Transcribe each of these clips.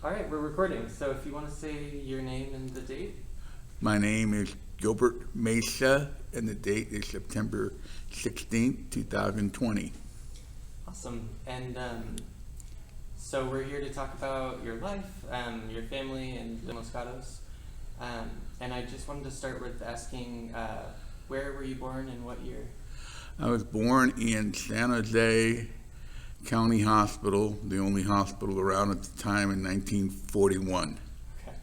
All right, we're recording. So if you want to say your name and the date. My name is Gilbert Mesa, and the date is September 16th, 2020. Awesome. And so we're here to talk about your life, your family, and Los Gatos. And I just wanted to start with asking, where were you born and what year? I was born in San Jose County Hospital, the only hospital around at the time, in 1941. Okay.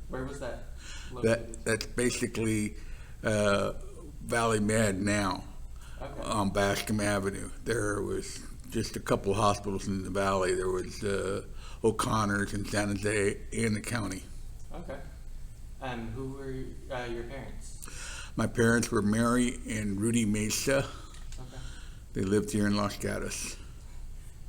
Where was that located? That's basically Valley Med now, Okay. on Bascom Avenue. There was just a couple hospitals in the valley. There was O'Connor's in San Jose and the county. Okay. Who were your parents? My parents were Mary and Rudy Mesa. Okay. They lived here in Los Gatos.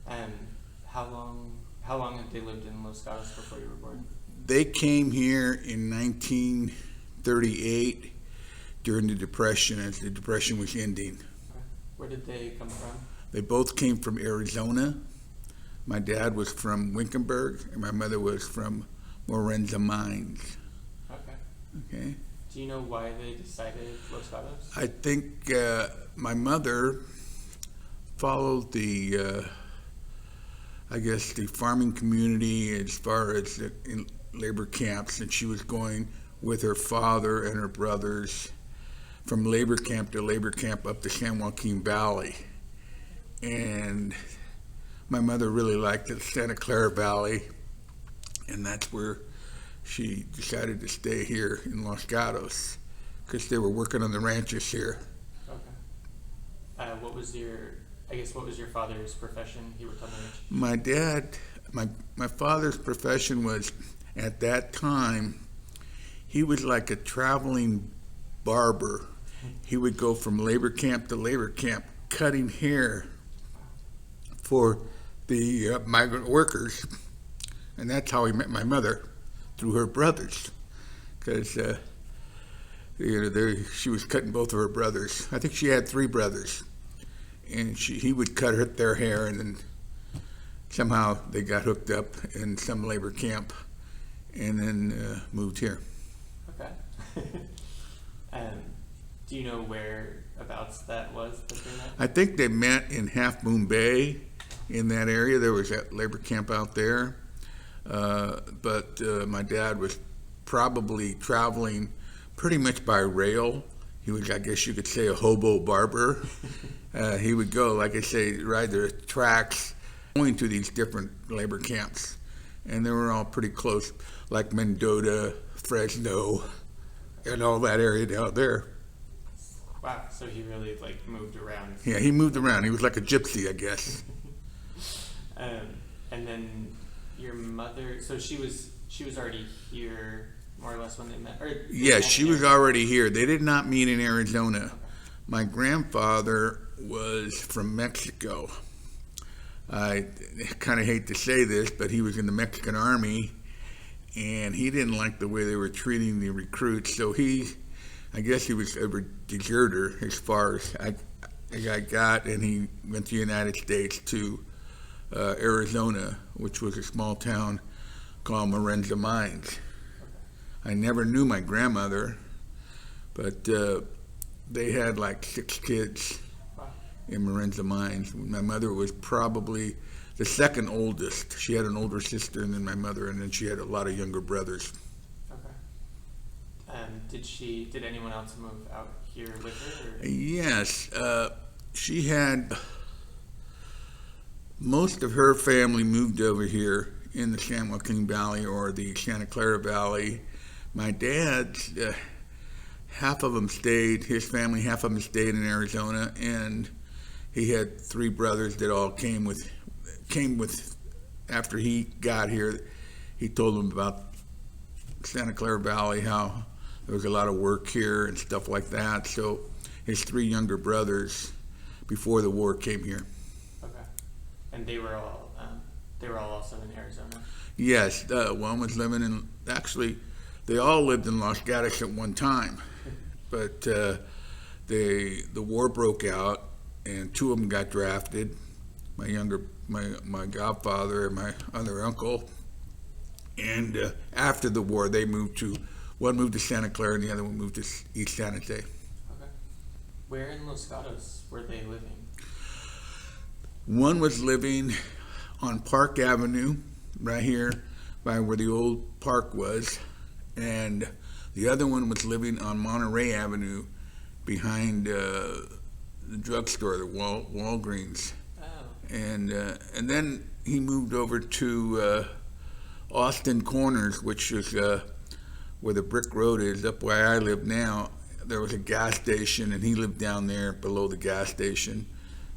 How long had they lived in Los Gatos before you were born? They came here in 1938 during the Depression, as the Depression was ending. Okay. Where did they come from? They both came from Arizona. My dad was from Winkenberg, and my mother was from Morenza Mines. Okay. Okay. Do you know why they decided Los Gatos? I think my mother followed the farming community as far as in labor camps, and she was going with her father and her brothers from labor camp to labor camp up the San Joaquin Valley. And my mother really liked the Santa Clara Valley, and that's where she decided to stay here in Los Gatos because they were working on the ranches here. Okay. What was your father's profession? He worked on the ranch. My dad, my father's profession was, at that time, he was like a traveling barber. He would go from labor camp to labor camp cutting hair for the migrant workers. And that's how he met my mother, through her brothers, because she was cutting both of her brothers. I think she had 3 brothers, and he would cut their hair, and then somehow they got hooked up in some labor camp, and then moved here. Okay. Do you know whereabouts that was that they met? I think they met in Half Moon Bay, in that area. There was that labor camp out there. But my dad was probably traveling pretty much by rail. He was, I guess you could say, a hobo barber. He would go, like I say, ride the tracks, going to these different labor camps. And they were all pretty close, like Mendota, Fresno, and all that area down there. Wow, so he really moved around. Yeah, he moved around. He was like a gypsy, I guess. And then your mother, so she was already here more or less when they met? Yes, she was already here. They did not meet in Arizona. Okay. My grandfather was from Mexico. I kind of hate to say this, but he was in the Mexican army, and he didn't like the way they were treating the recruits, so I guess he was a deserter as far as I got, and he went to the United States to Arizona, which was a small town called Morenza Mines. Okay. I never knew my grandmother, but they had like 6 kids. Wow. In Morenza Mines. My mother was probably the second oldest. She had an older sister and then my mother, and then she had a lot of younger brothers. Okay. Did anyone else move out here with her? Or? Yes. She had... Most of her family moved over here in the San Joaquin Valley or the Santa Clara Valley. My dad, half of them stayed, his family, half of them stayed in Arizona, and he had 3 brothers that all came with, after he got here. He told them about Santa Clara Valley, how there was a lot of work here and stuff like that. So his 3 younger brothers, before the war, came here. And they were all also in Arizona? Yes, one was living in, actually, they all lived in Los Gatos at one time, but the war broke out, and 2 of them got drafted. My godfather and my other uncle And after the war, one moved to Santa Clara and the other one moved to East San Jose. Okay. Where in Los Gatos were they living? One was living on Park Avenue, right here by where the old park was, and the other one was living on Monterey Avenue behind the drugstore, the Walgreens. Oh. And then he moved over to Austin Corners, which is where the brick road is, up where I live now. There was a gas station, and he lived down there below the gas station.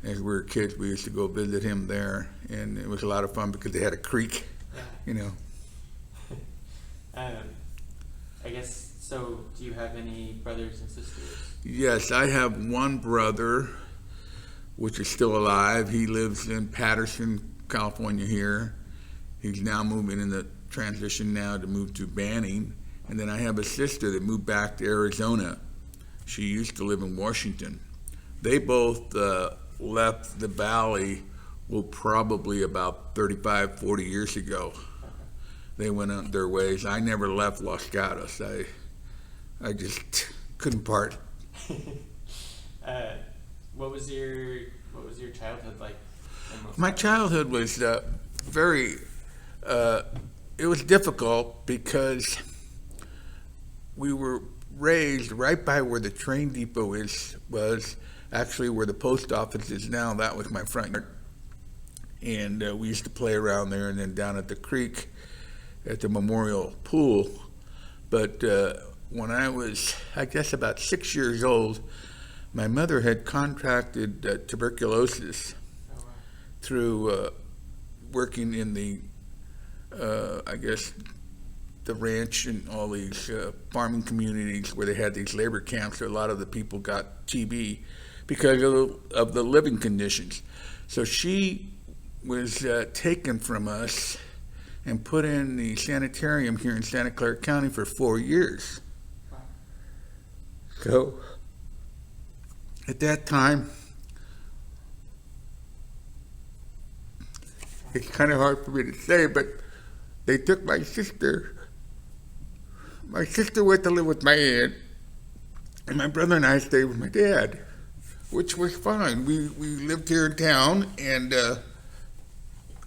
As we were kids, we used to go visit him there, and it was a lot of fun because they had a creek, you know. I guess, so do you have any brothers and sisters? Yes, I have one brother, which is still alive. He lives in Patterson, California here. He's now moving in the transition now to move to Banning. And then I have a sister that moved back to Arizona. She used to live in Washington. They both left the valley, well, probably about 35, 40 years ago. They went on their ways. I never left Los Gatos. I just couldn't part. What was your childhood like in Los My Gatos? childhood was very, it was difficult because we were raised right by where the train depot was actually where the post office is now. That was my front yard. And we used to play around there, and then down at the creek at the memorial pool. But when I was, I guess, about 6 years old, my mother had contracted tuberculosis Oh, wow. through working in the, I guess, the ranch and all these farming communities where they had these labor camps. So a lot of the people got TB because of the living conditions. So she was taken from us and put in the sanitarium here in Santa Clara County for 4 years. Wow. So at that time, it's kind of hard for me to say, but they took my sister. My sister went to live with my aunt, and my brother and I stayed with my dad, which was fine. We lived here in town, and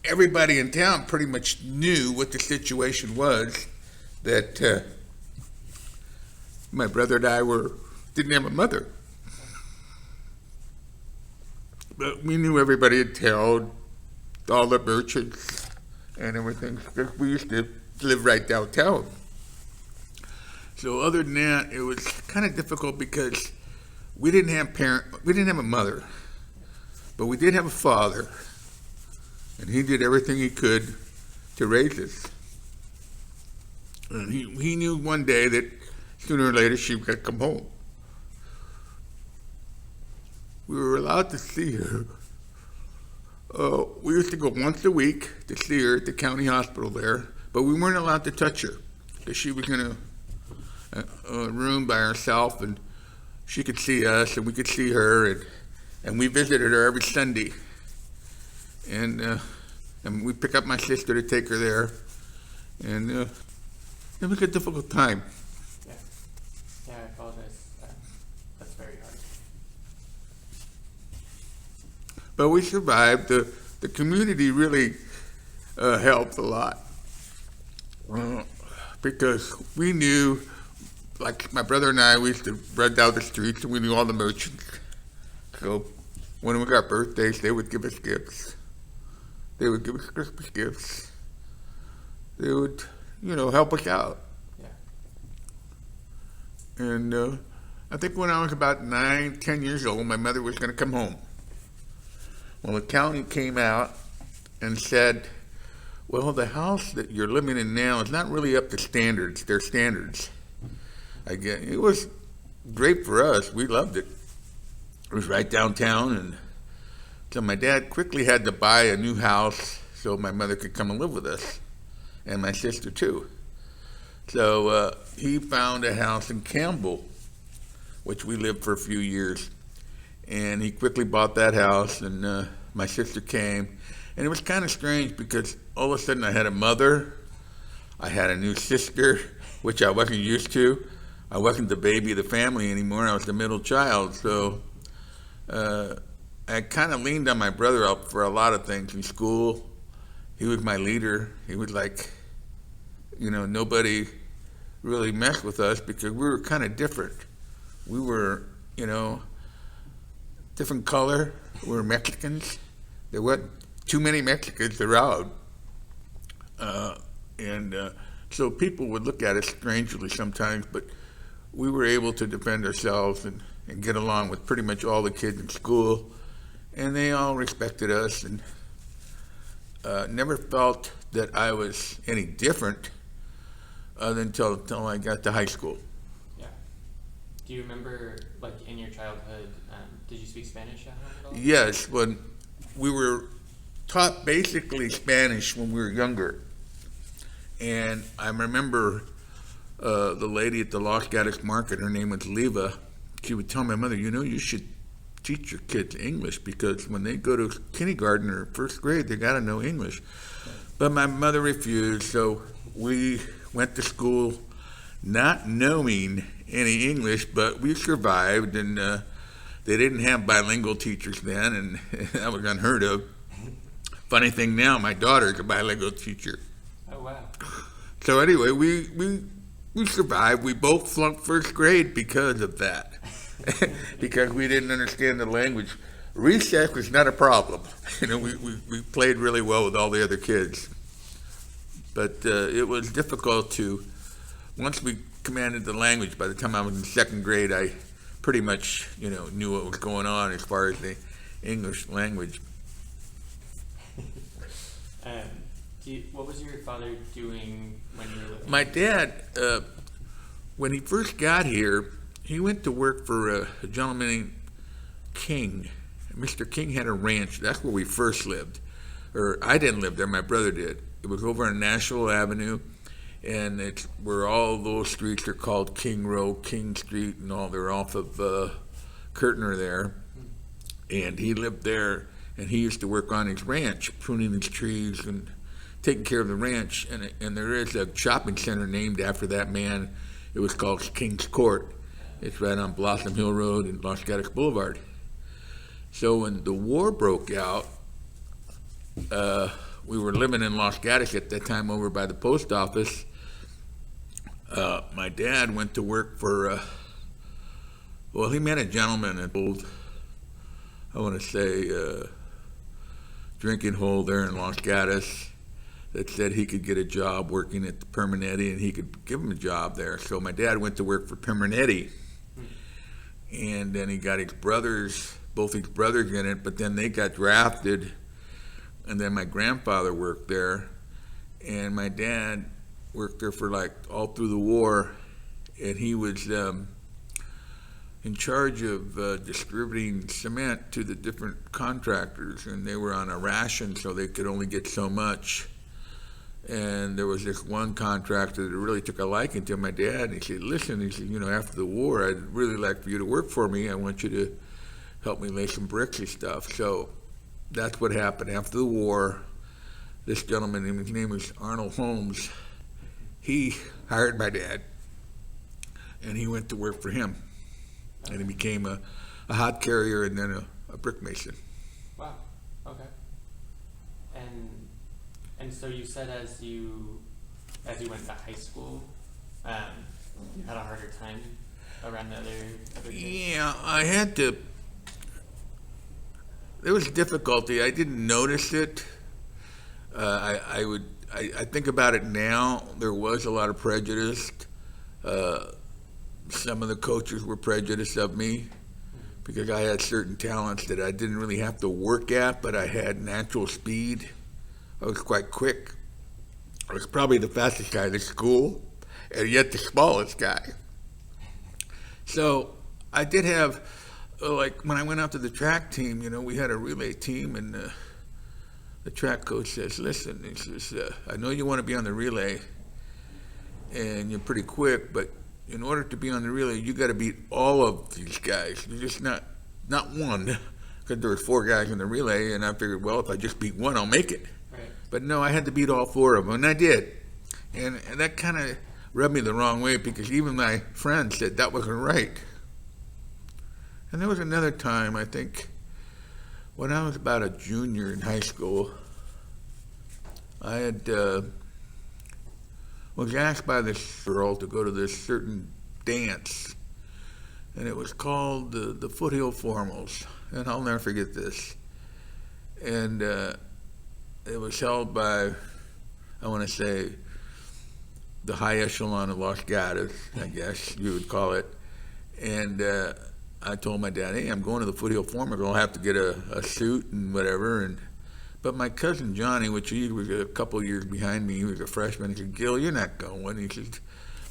everybody in town pretty much knew what the situation was, that my brother and I didn't have a mother. But we knew everybody in town, all the merchants and everything, because we used to live right downtown. So other than that, it was kind of difficult because we didn't have a mother, but we did have a father, and he did everything he could to raise us. And he knew one day that sooner or later she was going to come home. We were allowed to see her. We used to go once a week to see her at the county hospital there, but we weren't allowed to touch her because she was in a room by herself, and she could see us and we could see her, and we visited her every Sunday. And we pick up my sister to take her there, and it was a difficult time. Yeah, I apologize. That's very hard. But we survived. The community really helped a lot because we knew, like my brother and I, we used to run down the streets and we knew all the merchants. So when we got birthdays, they would give us gifts. They would give us Christmas gifts. They would, help us out. Yeah. And I think when I was about 9, 10 years old, my mother was going to come home. Well, the county came out and said, well, the house that you're living in now is not really up to standards, their standards. I guess it was great for us. We loved it. It was right downtown, and so my dad quickly had to buy a new house so my mother could come and live with us, and my sister too. So he found a house in Campbell, which we lived for a few years, and he quickly bought that house, and my sister came, and it was kind of strange because all of a sudden I had a mother, I had a new sister, which I wasn't used to. I wasn't the baby of the family anymore. I was the middle child. So I kind of leaned on my brother up for a lot of things in school. He was my leader. He was like, nobody really messed with us because we were kind of different. We were, different color. We were Mexicans. There weren't too many Mexicans around. So people would look at us strangely sometimes, but we were able to defend ourselves and get along with pretty much all the kids in school. And they all respected us and never felt that I was any different until I got to high school. Yeah. Do you remember, like, in your childhood, did you speak Spanish at home at all? Yes, when we were taught basically Spanish when we were younger. And I remember the lady at the Los Gatos market, her name was Leva, she would tell my mother, you should teach your kids English because when they go to kindergarten or first grade, they got to know English. But my mother refused, so we went to school not knowing any English, but we survived, and they didn't have bilingual teachers then, and that was unheard of. Funny thing now, my daughter's a bilingual teacher. Oh, wow. So anyway, we survived. We both flunked first grade because of that, because we didn't understand the language. Recess was not a problem. We played really well with all the other kids. But it was difficult once we commanded the language, by the time I was in second grade, I pretty much, knew what was going on as far as the English language. What was your father doing when you were living? My dad, when he first got here, he went to work for a gentleman named King. Mr. King had a ranch. That's where we first lived. Or I didn't live there, my brother did. It was over on Nashville Avenue, and it's where all those streets are called King Row, King Street, and all. They're off of Kirtner there. And he lived there, and he used to work on his ranch, pruning his trees and taking care of the ranch. And there is a shopping center named after that man. It was called King's Court. It's right on Blossom Hill Road and Los Gatos Boulevard. So when the war broke out, we were living in Los Gatos at that time over by the post office. My dad went to work for, he met a gentleman at old, I want to say, drinking hole there in Los Gatos that said he could get a job working at the Permanetti and he could give him a job there. So my dad went to work for Permanetti, and then he got both his brothers in it, but then they got drafted, and then my grandfather worked there, and my dad worked there for like all through the war, and he was in charge of distributing cement to the different contractors, and they were on a ration, so they could only get so much. And there was this one contractor that really took a liking to my dad, and he said, listen, after the war, I'd really like for you to work for me. I want you to help me lay some bricks and stuff. So that's what happened. After the war, this gentleman, his name was Arnold Holmes, he hired my dad, and he went to work for him. And he became a hot carrier and then a brick mason. Wow. Okay. And so you said as you went to high school, you had a harder time around the other kids? Yeah, I had to. There was difficulty. I didn't notice it. I think about it now. There was a lot of prejudice. Some of the coaches were prejudiced of me because I had certain talents that I didn't really have to work at, but I had natural speed. I was quite quick. I was probably the fastest guy in the school, and yet the smallest guy. So I did have, like when I went out to the track team, we had a relay team, and the track coach says, listen, he says, I know you want to be on the relay, and you're pretty quick, but in order to be on the relay, you got to beat all of these guys. You're just not one, because there was 4 guys in the relay, and I figured, well, if I just beat one, I'll make it. Right. But no, I had to beat all 4 of them, and I did. And that kind of rubbed me the wrong way because even my friends said that wasn't right. And there was another time, I think, when I was about a junior in high school, I had was asked by this girl to go to this certain dance, and it was called the Foothill Formals, and I'll never forget this. And it was held by, I want to say, the high echelon of Los Gatos, I guess you would call it. And I told my dad, hey, I'm going to the Foothill Formals. I'll have to get a suit and whatever. But my cousin Johnny, which he was a couple years behind me, he was a freshman, he said, Gil, you're not going. He said,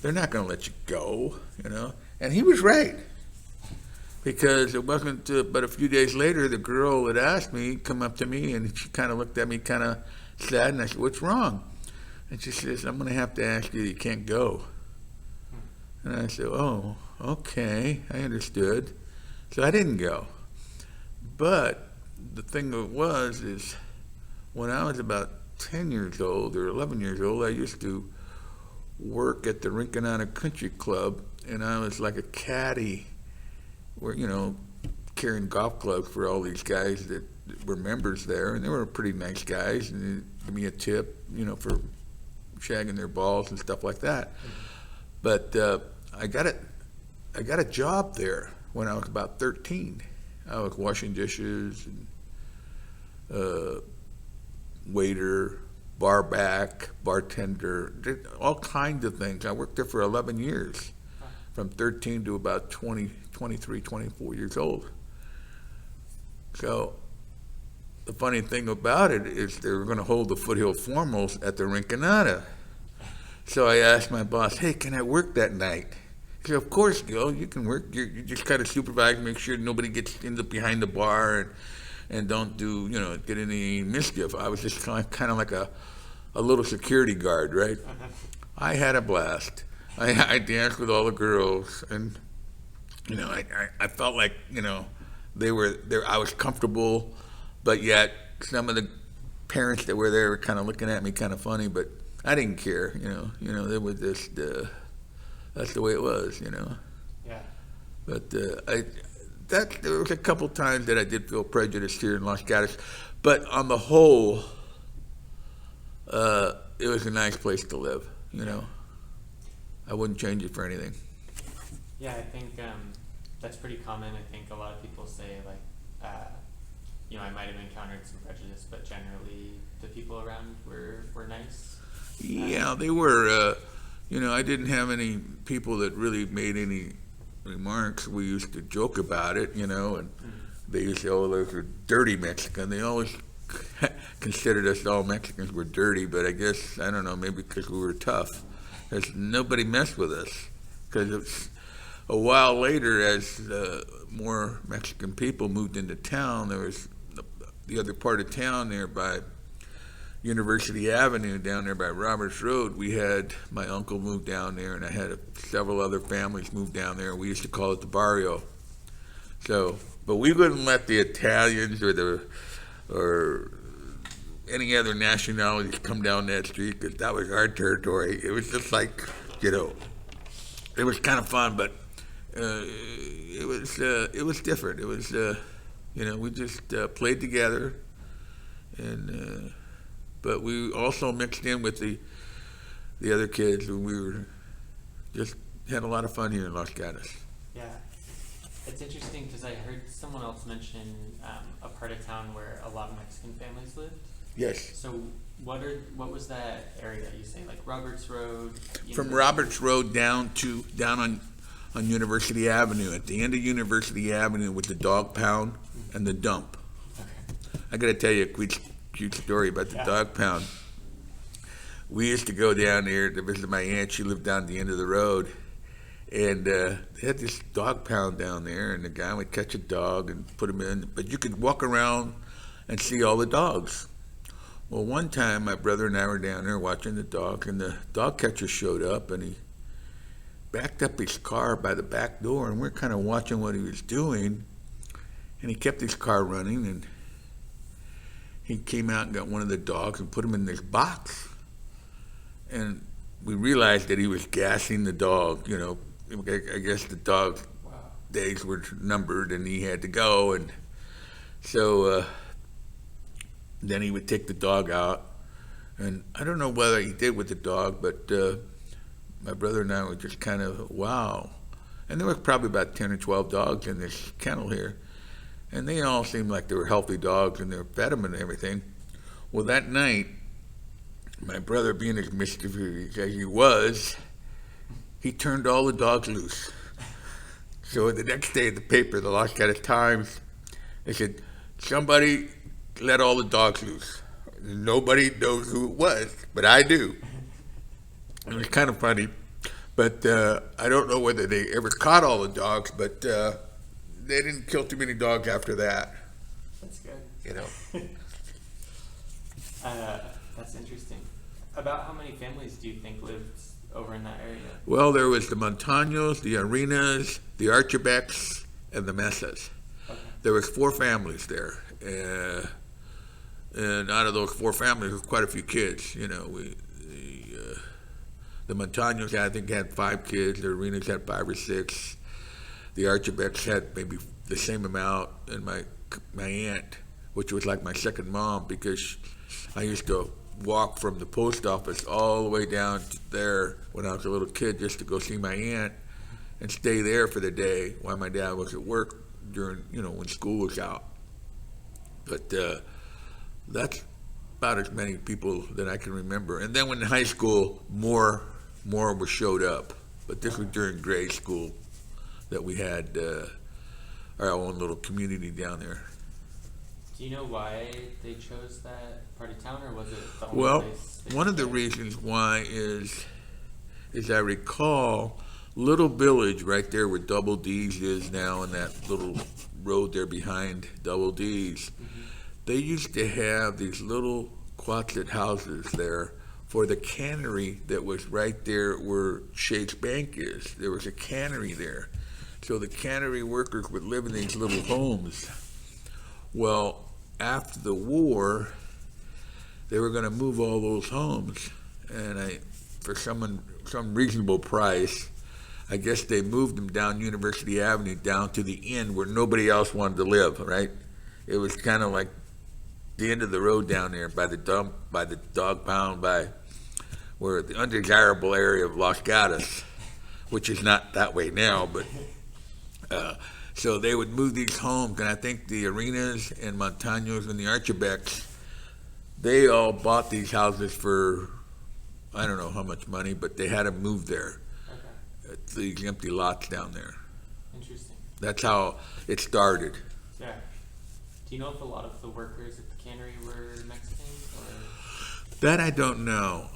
they're not going to let you go, you know. And he was right. Because it wasn't but a few days later, the girl that asked me come up to me, and she kind of looked at me kind of sad, and I said, what's wrong? And she says, I'm going to have to ask you, you can't go. And I said, oh, okay, I understood. So I didn't go. But the thing of it is when I was about 10 years old or 11 years old, I used to work at the Rinconada Country Club, and I was like a caddy, where, you know, carrying golf clubs for all these guys that were members there, and they were pretty nice guys, and they'd give me a tip, you know, for shagging their balls and stuff like that. But I got a job there when I was about 13. I was washing dishes and waiter, bar back, bartender, did all kinds of things. I worked there for 11 years, from 13 to about 20, 23, 24 years old. So the funny thing about it is they were going to hold the Foothill Formals at the Rinconada. So I asked my boss, hey, can I work that night? He said, of course, Gil, you can work. You just kind of supervise, make sure nobody gets in behind the bar and don't do, you know, get any mischief. I was just kind of like a little security guard, right? I had a blast. I danced with all the girls, and, you know, I felt like, you know, they were there. I was comfortable, but yet some of the parents that were there were kind of looking at me kind of funny, but I didn't care, you know, they were just, that's the way it was, you know. Yeah. But there was a couple times that I did feel prejudiced here in Los Gatos, but on the whole, it was a nice place to live, you know. I wouldn't change it for anything. Yeah, I think that's pretty common. I think a lot of people say, like, you know, I might have encountered some prejudice, but generally the people around were nice. Yeah, they were. You know, I didn't have any people that really made any remarks. We used to joke about it, you know, and they used to say, oh, those are dirty Mexican. They always considered us all Mexicans were dirty, but I guess, I don't know, maybe because we were tough. Because nobody messed with us. Because it's a while later, as more Mexican people moved into town, there was the other part of town there by University Avenue, down there by Roberts Road. We had my uncle move down there, and I had several other families move down there. We used to call it the barrio. So, but we wouldn't let the Italians or any other nationalities come down that street, because that was our territory. It was just like, you know, it was kind of fun, but it was different. It was, you know, we just played together, and but we also mixed in with the other kids, and we were just had a lot of fun here in Los Gatos. Yeah, it's interesting because I heard someone else mention a part of town where a lot of Mexican families lived. Yes. So what was that area you say, like Roberts Road? From Roberts Road down on University Avenue. At the end of University Avenue with the dog pound and the dump. Okay. I got to tell you a cute story about the dog pound. We used to go down there to visit my aunt. She lived down the end of the road, and they had this dog pound down there, and the guy would catch a dog and put him in, but you could walk around and see all the dogs. Well, one time my brother and I were down there watching the dog, and the dog catcher showed up, and he backed up his car by the back door, and we're kind of watching what he was doing, and he kept his car running, and he came out and got one of the dogs and put him in this box. And we realized that he was gassing the dog. You know, I guess the dog Wow. days were numbered and he had to go. And so then he would take the dog out. And I don't know whether he did with the dog, but my brother and I were just kind of, wow. And there was probably about 10 or 12 dogs in this kennel here. And they all seemed like they were healthy dogs and they were fed them and everything. Well, that night, my brother, being as mischievous as he was, he turned all the dogs loose. So the next day in the paper, the Los Gatos Times, they said, somebody let all the dogs loose. Nobody knows who it was, but I do. It was kind of funny. But I don't know whether they ever caught all the dogs, but they didn't kill too many dogs after that. That's good. You know. That's interesting. About how many families do you think lived over in that area? Well, there was the Montaños, the Arenas, the Archibecks, and the Mesas. Okay. There was 4 families there. And out of those 4 families, there was quite a few kids. You know, the Montaños, I think, had 5 kids. The Arenas had 5 or 6. The Archibecks had maybe the same amount. And my aunt, which was like my second mom, because I used to walk from the post office all the way down to there when I was a little kid just to go see my aunt and stay there for the day while my dad was at work during, you know, when school was out. But that's about as many people that I can remember. And then when in high school, more were showed up. But this was during grade school that we had our own little community down there. Do you know why they chose that part of town, or was it the only Well, place? one of the reasons why is I recall Little Village right there where Double D's is now, and that little road there behind Double D's. Mm-hmm. They used to have these little quonset houses there for the cannery that was right there where Shades Bank is. There was a cannery there. So the cannery workers would live in these little homes. Well, after the war, they were going to move all those homes, and for some reasonable price, I guess they moved them down University Avenue down to the end where nobody else wanted to live. Right? It was kind of like the end of the road down there by the dump, by the dog pound, by where the undesirable area of Los Gatos, which is not that way now, but. So they would move these homes, and I think the Arenas and Montaños and the Archibecks, they all bought these houses for, I don't know how much money, but they had them moved there. Okay. These empty lots down there. Interesting. That's how it started. Yeah. Do you know if a lot of the workers at the cannery were Mexican, or? That I don't know.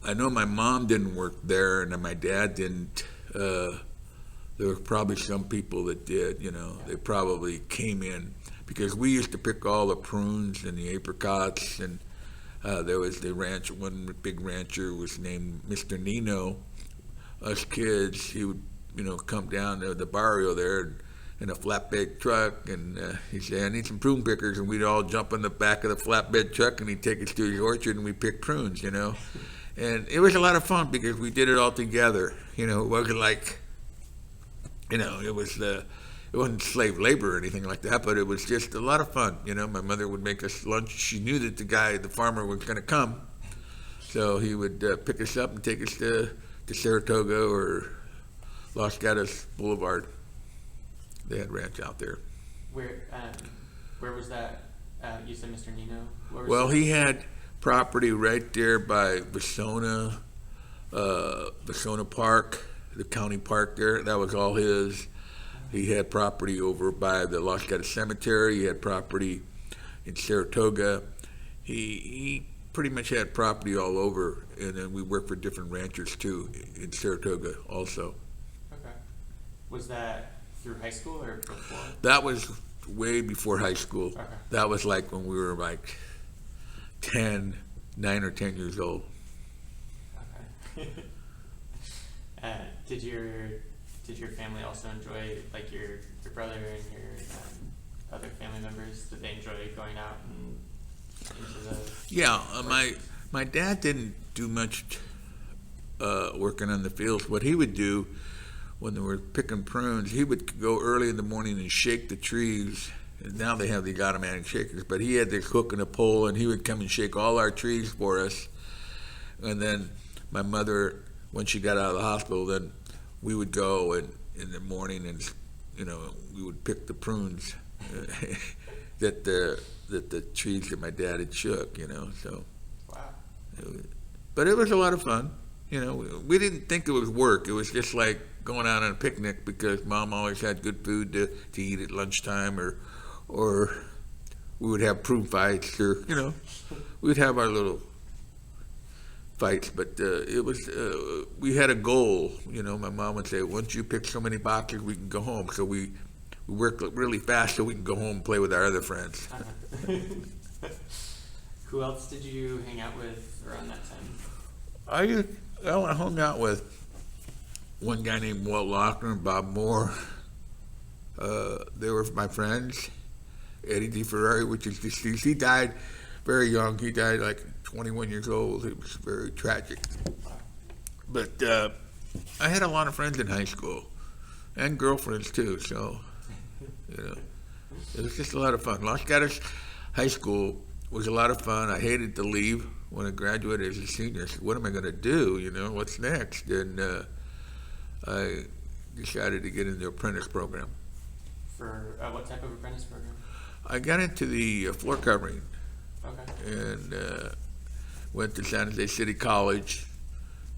I know my mom didn't work there, and my dad didn't. There were probably some people that did, you know. They probably came in because we used to pick all the prunes and the apricots, and there was the ranch. One big rancher was named Mr. Nino. Us kids, he would, you know, come down to the barrio there in a flatbed truck, and he'd say, "I need some prune pickers," and we'd all jump in the back of the flatbed truck, and he'd take us to his orchard, and we'd pick prunes, you know. And it was a lot of fun because we did it all together. You know, it wasn't like, you know, it wasn't slave labor or anything like that, but it was just a lot of fun. You know, my mother would make us lunch. She knew that the farmer was going to come, so he would pick us up and take us to Saratoga or Los Gatos Boulevard. They had ranch out there. Where was that? You said Mr. Nino? Well, he had property right there by Vasona Park, the county park there. That was all his. He had property over by the Los Gatos Cemetery. He had property in Saratoga. He pretty much had property all over, and then we worked for different ranchers too in Saratoga also. Okay. Was that through high school or before? That was way before high school. Okay. That was like when we were like 9 or 10 years old. Okay. Did your family also enjoy, like your brother and your other family members? Did they enjoy going out and into the? Yeah, my dad didn't do much working on the fields. What he would do when they were picking prunes, he would go early in the morning and shake the trees. And now they have these automatic shakers, but he had this hook and a pole, and he would come and shake all our trees for us. And then my mother, when she got out of the hospital, then we would go and in the morning, and we would pick the prunes that the trees that my dad had shook. So. Wow. But it was a lot of fun. We didn't think it was work. It was just like going out on a picnic because Mom always had good food to eat at lunchtime, or we would have prune fights, or we'd have our little fights. But it was we had a goal. My mom would say, once you pick so many boxes, we can go home. So we worked really fast so we can go home and play with our other friends. Who else did you hang out with around that time? I hung out with one guy named Walt Lochner and Bob Moore. They were my friends. Eddie DeFerrari, which is deceased. He died very young. He died like 21 years old. It was very tragic. But I had a lot of friends in high school, and girlfriends too. So, it was just a lot of fun. Los Gatos High School was a lot of fun. I hated to leave when I graduated as a senior. I said, what am I going to do? What's next? And I decided to get into the apprentice program. For what type of apprentice program? I got into the floor covering. Okay. And went to San Jose City College.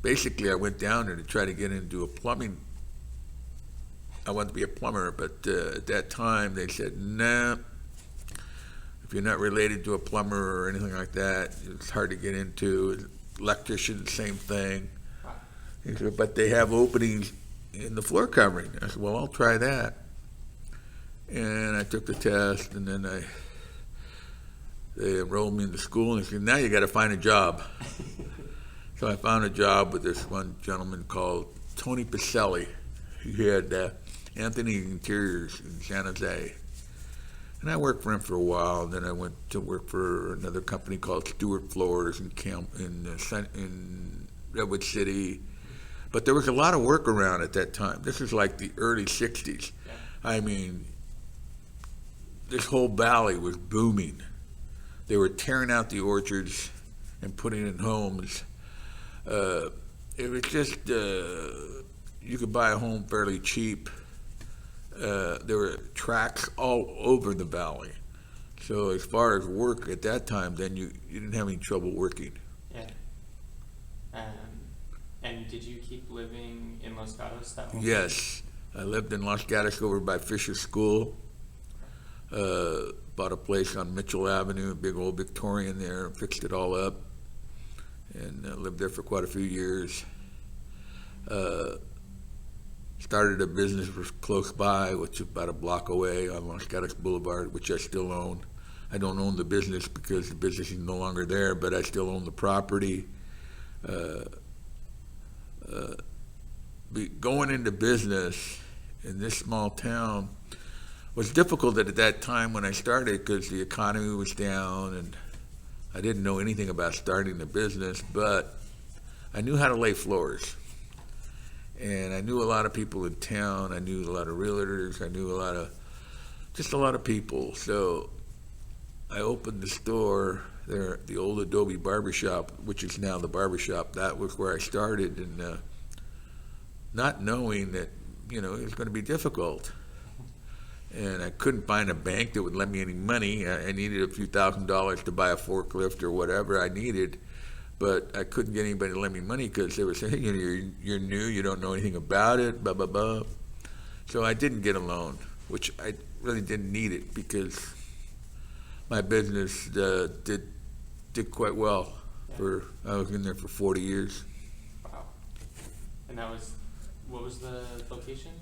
Basically, I went down there to try to get into a plumbing. I wanted to be a plumber, but at that time they said, nah, if you're not related to a plumber or anything like that, it's hard to get into. Electrician, same thing. Wow. He said, but they have openings in the floor covering. I said, well, I'll try that. And I took the test, and then they enrolled me in the school, and they said, now you got to find a job. So I found a job with this one gentleman called Tony Pacelli. He had Anthony Interiors in San Jose. And I worked for him for a while, and then I went to work for another company called Stewart Floors in Redwood City. But there was a lot of work around at that time. This was like the early 60s. Yeah. I mean, this whole valley was booming. They were tearing out the orchards and putting in homes. It was just, you could buy a home fairly cheap. There were tracks all over the valley. So as far as work at that time, then you didn't have any trouble working. Yeah. And did you keep living in Los Gatos that whole time? Yes. I lived in Los Gatos over by Fisher School. Bought a place on Mitchell Avenue, a big old Victorian there, fixed it all up, and lived there for quite a few years. Started a business close by, which is about a block away on Los Gatos Boulevard, which I still own. I don't own the business because the business is no longer there, but I still own the property. Going into business in this small town was difficult at that time when I started because the economy was down and I didn't know anything about starting a business, but I knew how to lay floors. And I knew a lot of people in town. I knew a lot of realtors. I knew a lot of people. So I opened the store there, the old Adobe barbershop, which is now the barbershop. That was where I started, and not knowing that, it was going to be difficult. And I couldn't find a bank that would lend me any money. I needed a few $1,000s to buy a forklift or whatever I needed. But I couldn't get anybody to lend me money because they were saying, hey, you're new, you don't know anything about it, blah, blah, blah. So I didn't get a loan, which I really didn't need it because my business did quite well. Yeah. I was in there for 40 years. Wow. And what was the location?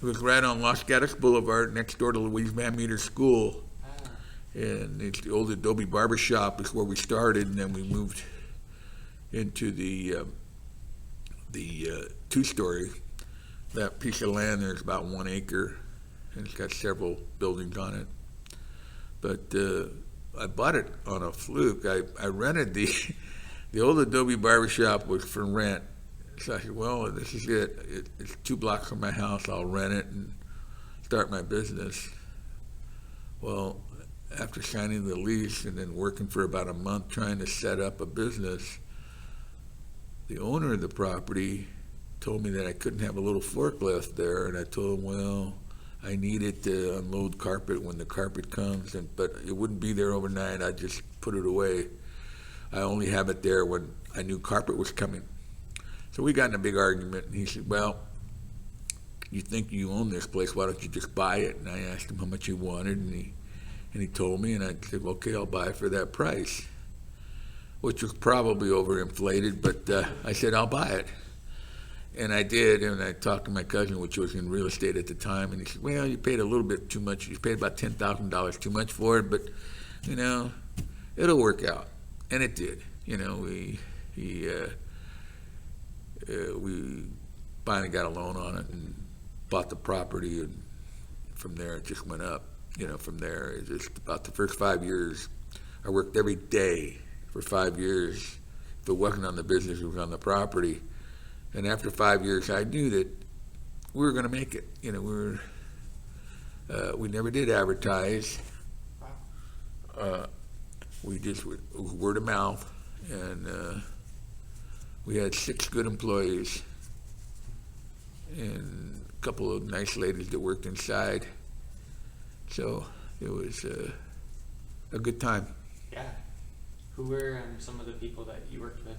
It was right on Los Gatos Boulevard, next door to Louise Van Meter School. Ah. And it's the old Adobe barbershop is where we started, and then we moved into the two-story. That piece of land there is about 1 acre, and it's got several buildings on it. But I bought it on a fluke. I rented the old Adobe barbershop was for rent. So I said, well, this is it. It's 2 blocks from my house. I'll rent it and start my business. Well, after signing the lease and then working for about a month trying to set up a business, the owner of the property told me that I couldn't have a little forklift there, and I told him, well, I need it to unload carpet when the carpet comes, but it wouldn't be there overnight. I'd just put it away. I only have it there when I knew carpet was coming. So we got in a big argument, and he said, well, you think you own this place, why don't you just buy it? And I asked him how much he wanted, and he told me, and I said, well, okay, I'll buy it for that price, which was probably overinflated, but I said, I'll buy it. And I did, and I talked to my cousin, which was in real estate at the time, and he said, well, you paid a little bit too much. You paid about $10,000 too much for it, but, it'll work out. And it did. We finally got a loan on it and bought the property, and from there it just went up. From there, it just about the first 5 years, I worked every day for 5 years. If it wasn't on the business, it was on the property. And after 5 years, I knew that we were going to make it. We never did advertise. We just word of mouth, and we had 6 good employees and a couple of nice ladies that worked inside. So it was a good time. Yeah. Who were some of the people that you worked with?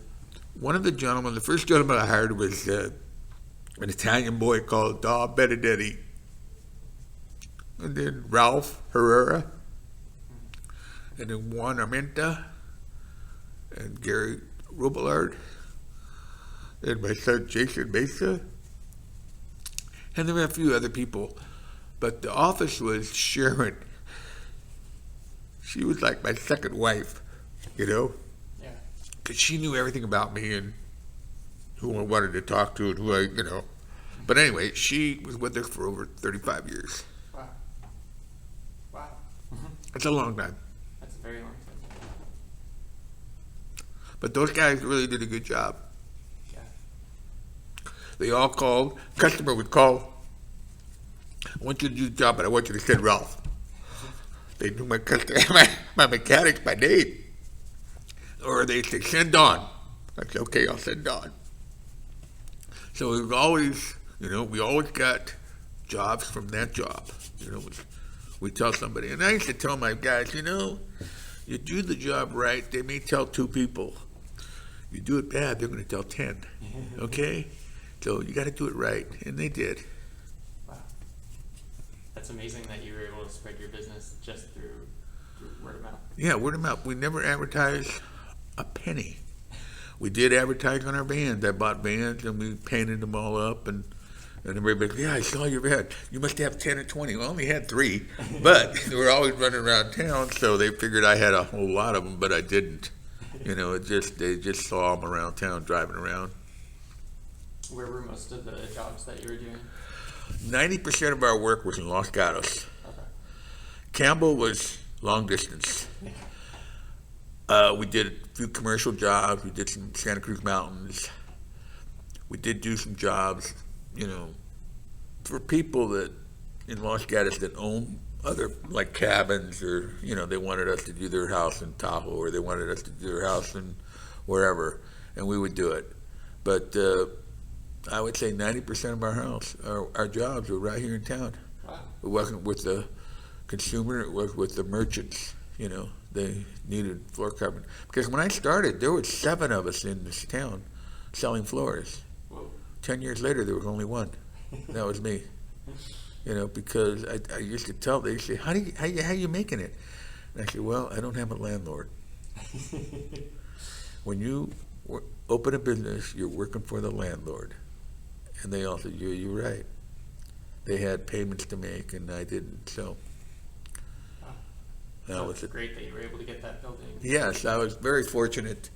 One of the first gentleman I hired was an Italian boy called Don Benedetti. And then Ralph Herrera. And then Juan Armenta. And Gary Robillard. And my son Gilbert Mesa. And there were a few other people. But the office was Sharon. She was like my second wife, Yeah. Because she knew everything about me and who I wanted to talk to and who I. But anyway, she was with us for over 35 years. Wow. That's a long time. That's a very long time. But those guys really did a good job. Yeah. They all called. Customer would call. I want you to do the job, but I want you to send Ralph. They knew my customer, my mechanics by name. Or they say, send Don. I said, okay, I'll send Don. So it was always, we always got jobs from that job. We tell somebody. And I used to tell my guys, you do the job right, they may tell 2 people. You do it bad, they're going to tell 10. Okay? So you got to do it right. And they did. Wow. That's amazing that you were able to spread your business just through word of mouth. Yeah, word of mouth. We never advertised a penny. We did advertise on our vans. I bought vans and we painted them all up, and everybody said, yeah, I saw your van. You must have 10 or 20. We only had 3, but they were always running around town, so they figured I had a whole lot of them, but I didn't. They just saw them around town driving around. Where were most of the jobs that you were doing? 90% of our work was in Los Gatos. Okay. Campbell was long distance. We did a few commercial jobs. We did some Santa Cruz Mountains. We did do some jobs, for people that in Los Gatos that own other, like cabins, or, they wanted us to do their house in Tahoe, or they wanted us to do their house in wherever, and we would do it. But I would say 90% of our jobs were right here in town. Wow. It wasn't with the consumer, it was with the merchants. They needed floor covering. Because when I started, there were 7 of us in this town selling floors. Whoa. 10 years later, there was only 1. That was me. Because I used to tell, they say, how you making it? And I said, well, I don't have a landlord. When you open a business, you're working for the landlord. And they all said, you're right. They had payments to make, and I didn't, so. That was great that you were able to get that building. Yes, I was very fortunate,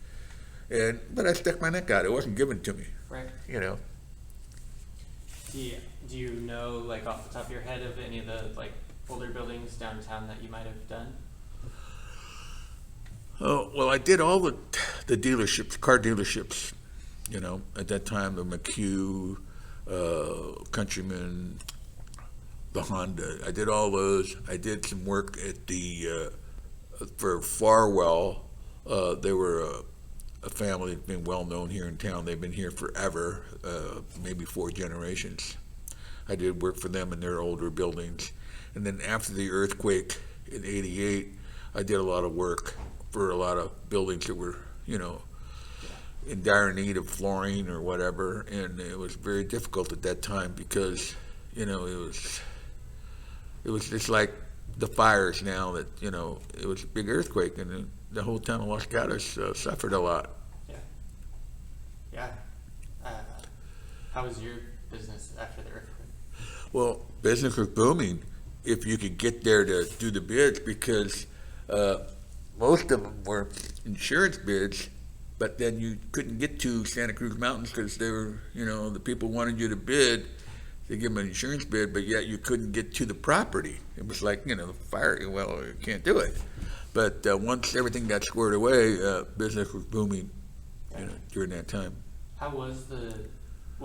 but I stuck my neck out. It wasn't given to me. Right. Do you know, like, off the top of your head, of any of the older buildings downtown that you might have done? Oh well, I did all the dealerships, car dealerships. At that time, the McHugh, Countryman, the Honda. I did all those. I did some work at for Farwell. They were a family that's been well known here in town. They've been here forever, maybe 4 generations. I did work for them in their older buildings. And then after the earthquake in '88, I did a lot of work for a lot of buildings that were, in dire need of flooring or whatever. And it was very difficult at that time because, it was just like the fires now that, it was a big earthquake and the whole town of Los Gatos suffered a lot. Yeah. Yeah. How was your business after the earthquake? Well, business was booming if you could get there to do the bids because most of them were insurance bids, but then you couldn't get to Santa Cruz Mountains because they were, the people wanted you to bid. They give them an insurance bid, but yet you couldn't get to the property. It was like, the fire, well, you can't do it. But once everything got squared away, business was booming, during that time. What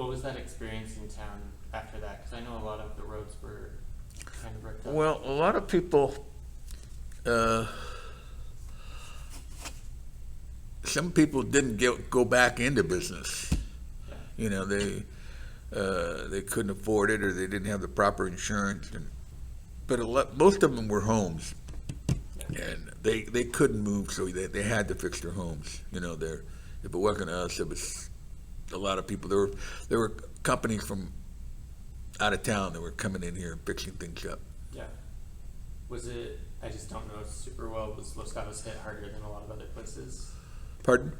was that experience in town after that? Because I know a lot of the roads were kind of bricked up. Well, a lot of people, some people didn't go back into business. Yeah. They couldn't afford it or they didn't have the proper insurance. But most of them were homes. Yeah. And they couldn't move, so they had to fix their homes. If it wasn't us, it was a lot of people. There were companies from out of town that were coming in here and fixing things up. Yeah. Was it, I just don't know super well, was Los Gatos hit harder than a lot of other places? Pardon?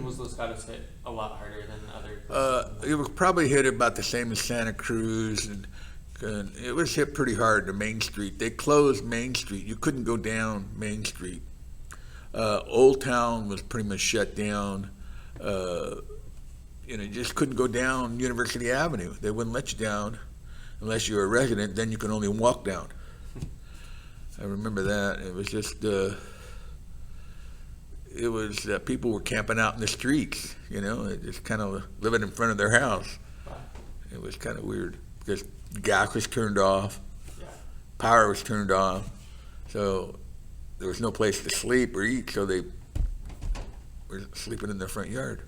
Was Los Gatos hit a lot harder than other places? It was probably hit about the same as Santa Cruz, and it was hit pretty hard to Main Street. They closed Main Street. You couldn't go down Main Street. Old Town was pretty much shut down. You just couldn't go down University Avenue. They wouldn't let you down unless you were a resident. Then you could only walk down. I remember that. It was just, people were camping out in the streets, just kind of living in front of their house. Wow. It was kind of weird because gas was turned off, Yeah. power was turned off, so there was no place to sleep or eat, so they were sleeping in their front yard.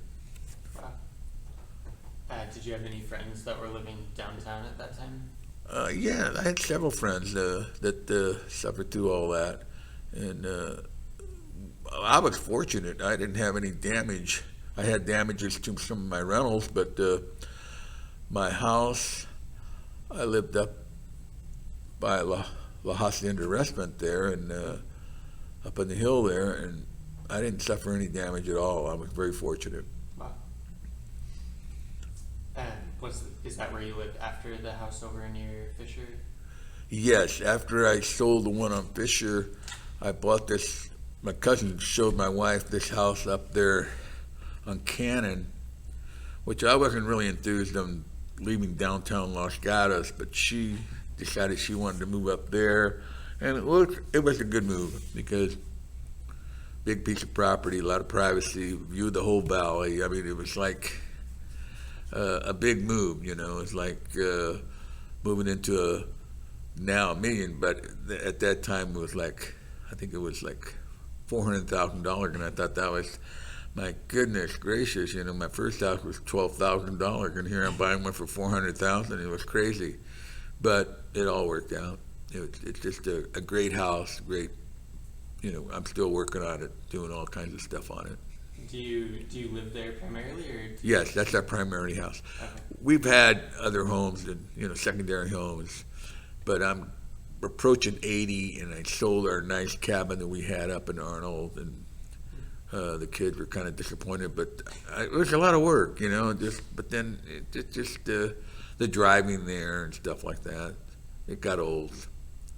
Wow. Did you have any friends that were living downtown at that time? Yeah, I had several friends that suffered through all that, and I was fortunate. I didn't have any damage. I had damages to some of my rentals, but my house, I lived up by La Hacienda Restaurant there, and up on the hill there, and I didn't suffer any damage at all. I was very fortunate. Wow. And is that where you lived after the house over near Fisher? Yes, after I sold the one on Fisher, I bought this. My cousin showed my wife this house up there on Cannon, which I wasn't really enthused on leaving downtown Los Gatos, but she decided she wanted to move up there, and it was a good move because big piece of property, a lot of privacy, viewed the whole valley. I mean, it was like a big move, It's like moving into now $1 million, but at that time it was like, I think it was like $400,000, and I thought that was, my goodness gracious, my first house was $12,000, and here I'm buying one for $400,000. It was crazy, but it all worked out. It's just a great house, great. I'm still working on it, doing all kinds of stuff on it. Do you live there primarily, or? Yes, that's our primary house. Okay. We've had other homes and secondary homes, but I'm approaching 80, and I sold our nice cabin that we had up in Arnold, and the kids were kind of disappointed, but it was a lot of work, but then the driving there and stuff like that, it got old.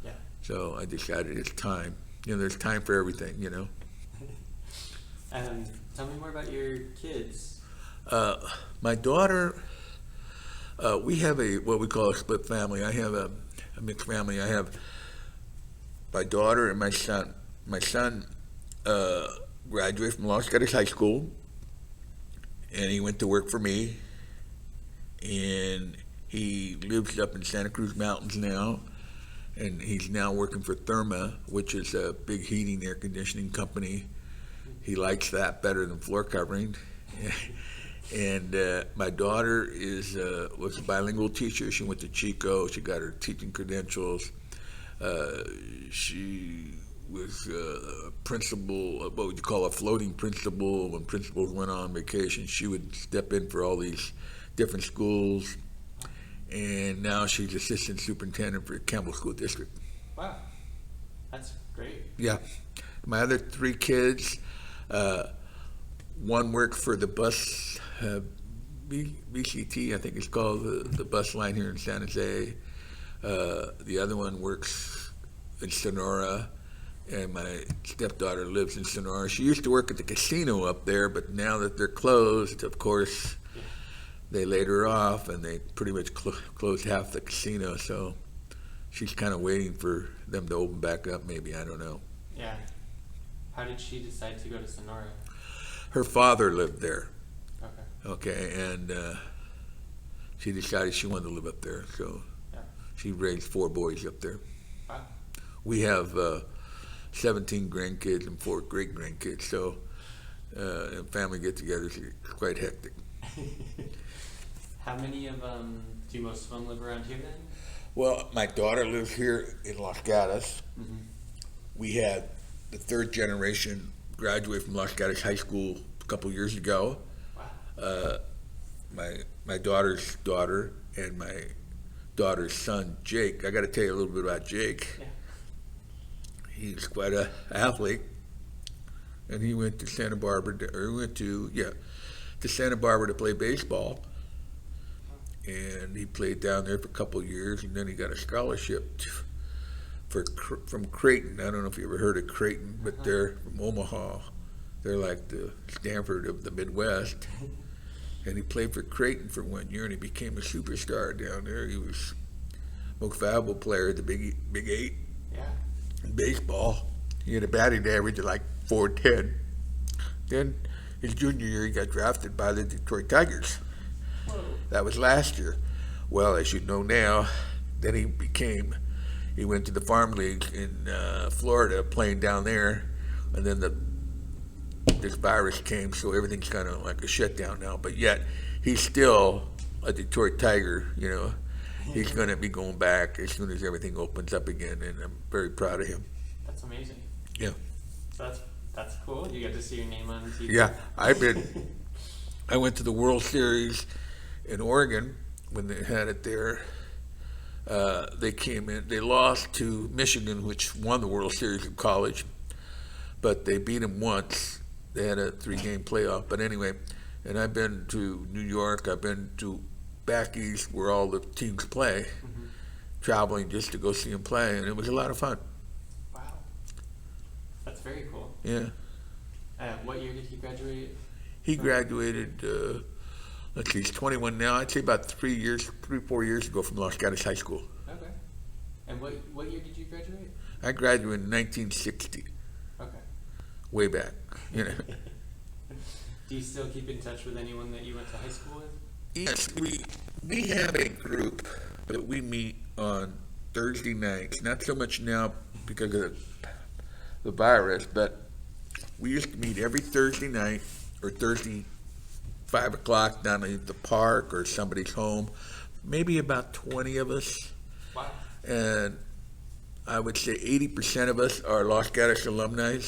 Yeah. So I decided it's time. There's time for everything, Tell me more about your kids. My daughter, we have what we call a split family. I have a mixed family. I have my daughter and my son. My son graduated from Los Gatos High School, and he went to work for me, and he lives up in Santa Cruz Mountains now, and he's now working for Therma, which is a big heating air conditioning company. He likes that better than floor covering. And my daughter was a bilingual teacher. She went to Chico. She got her teaching credentials. She was a principal, what would you call a floating principal. When principals went on vacation, she would step in for all these different schools. And now she's assistant superintendent for Campbell School District. Wow, that's great. Yeah. My other three kids, one worked for the bus, BCT, I think it's called, the bus line here in San Jose. The other one works in Sonora, and my stepdaughter lives in Sonora. She used to work at the casino up there, but now that they're closed, of course, they laid her off, and they pretty much closed half the casino, so she's kind of waiting for them to open back up, maybe, I don't know. Yeah. How did she decide to go to Sonora? Her father lived there. Okay. And she decided she wanted to live up there, so Yeah. she raised 4 boys up there. Wow. We have 17 grandkids and 4 great-grandkids, so family get-togethers are quite hectic. How many of do most of them live around here then? Well, my daughter lives here in Los Gatos. Mm-hmm. We had the 3rd generation graduate from Los Gatos High School a couple years ago. Wow. My daughter's daughter and my daughter's son, Jake. I got to tell you a little bit about Jake. Yeah. He's quite an athlete, and he went to Santa Barbara, to Santa Barbara to play baseball. And he played down there for a couple of years, and then he got a scholarship from Creighton. I don't know if you ever heard of Creighton, but they're from Omaha. They're like the Stanford of the Midwest. And he played for Creighton for 1 year, and he became a superstar down there. He was most valuable player at the Big 8 Yeah. in baseball. He had a batting average of like .410. Then his junior year, he got drafted by the Detroit Tigers. Whoa. That was last year. Well, as you know now, then he went to the farm league in Florida, playing down there, and then this virus came, so everything's kind of like a shutdown now. But yet, he's still a Detroit Tiger. You know, he's going to be going back as soon as everything opens up again, and I'm very proud of him. That's amazing. Yeah. So that's cool. You get to see your name on TV. Yeah, I went to the World Series in Oregon when they had it there. They came in. They lost to Michigan, which won the World Series in college, but they beat them once. They had a 3-game playoff. But anyway, and I've been to New York. I've been to back east where all the teams play, traveling just to go see them play, and it was a lot of fun. Wow. That's very cool. Yeah. What year did he graduate? He graduated, let's see, he's 21 now. I'd say about 4 years ago from Los Gatos High School. Okay. And what year did you graduate? I graduated in 1960, Okay. way back. You know. Do you still keep in touch with anyone that you went to high school with? Yes, we have a group that we meet on Thursday nights. Not so much now because of the virus, but we used to meet every Thursday night or Thursday 5 o'clock down at the park or somebody's home. Maybe about 20 of us. Wow. And I would say 80% of us are Los Gatos alumni.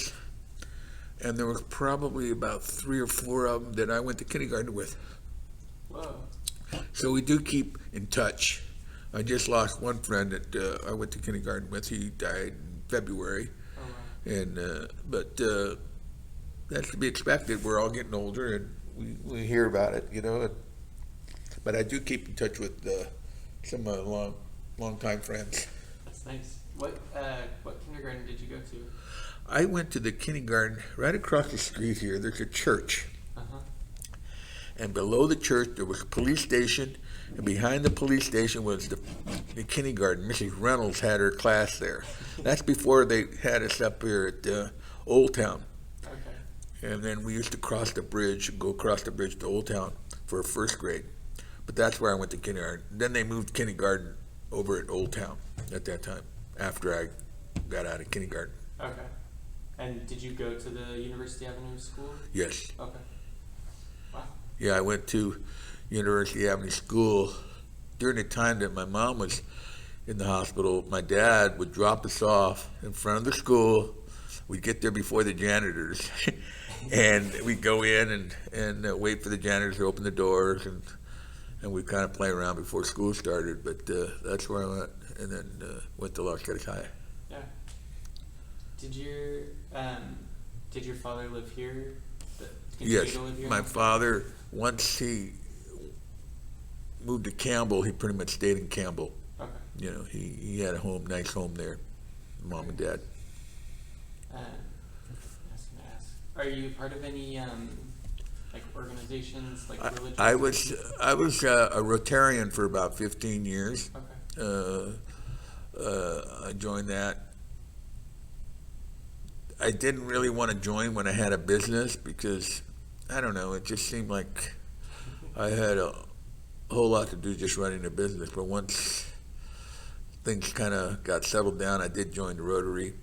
And there was probably about 3 or 4 of them that I went to kindergarten with. Whoa. So we do keep in touch. I just lost one friend that I went to kindergarten with. He died in February. Oh, wow. And but that's to be expected. We're all getting older, and we hear about it, you know. But I do keep in touch with some of my long-time friends. That's nice. What kindergarten did you go to? I went to the kindergarten right across the street here. There's a church. And below the church, there was a police station, and behind the police station was the kindergarten. Mrs. Reynolds had her class there. That's before they had us up here at Old Town. Okay. And then we used to cross the bridge, go across the bridge to Old Town for first grade. But that's where I went to kindergarten. Then they moved kindergarten over at Old Town at that time, after I got out of kindergarten. Okay. And did you go to the University Avenue School? Yes. Okay. Wow. Yeah, I went to University Avenue School during the time that my mom was in the hospital. My dad would drop us off in front of the school. We'd get there before the janitors, and we'd go in and wait for the janitors to open the doors, and we'd kind of play around before school started. But that's where I went, and then went to Los Gatos High. Yeah. Did your father live here? Continue Yes, to live here? my father, once he moved to Campbell, he pretty much stayed in Campbell. Okay. You know, he had a nice home there, mom and dad. I was gonna ask, are you part of any like organizations, like religious? I was a Rotarian for about 15 years. Okay. I joined that. I didn't really want to join when I had a business because, I don't know, it just seemed like I had a whole lot to do just running a business. But once things kind of got settled down, I did join the Rotary.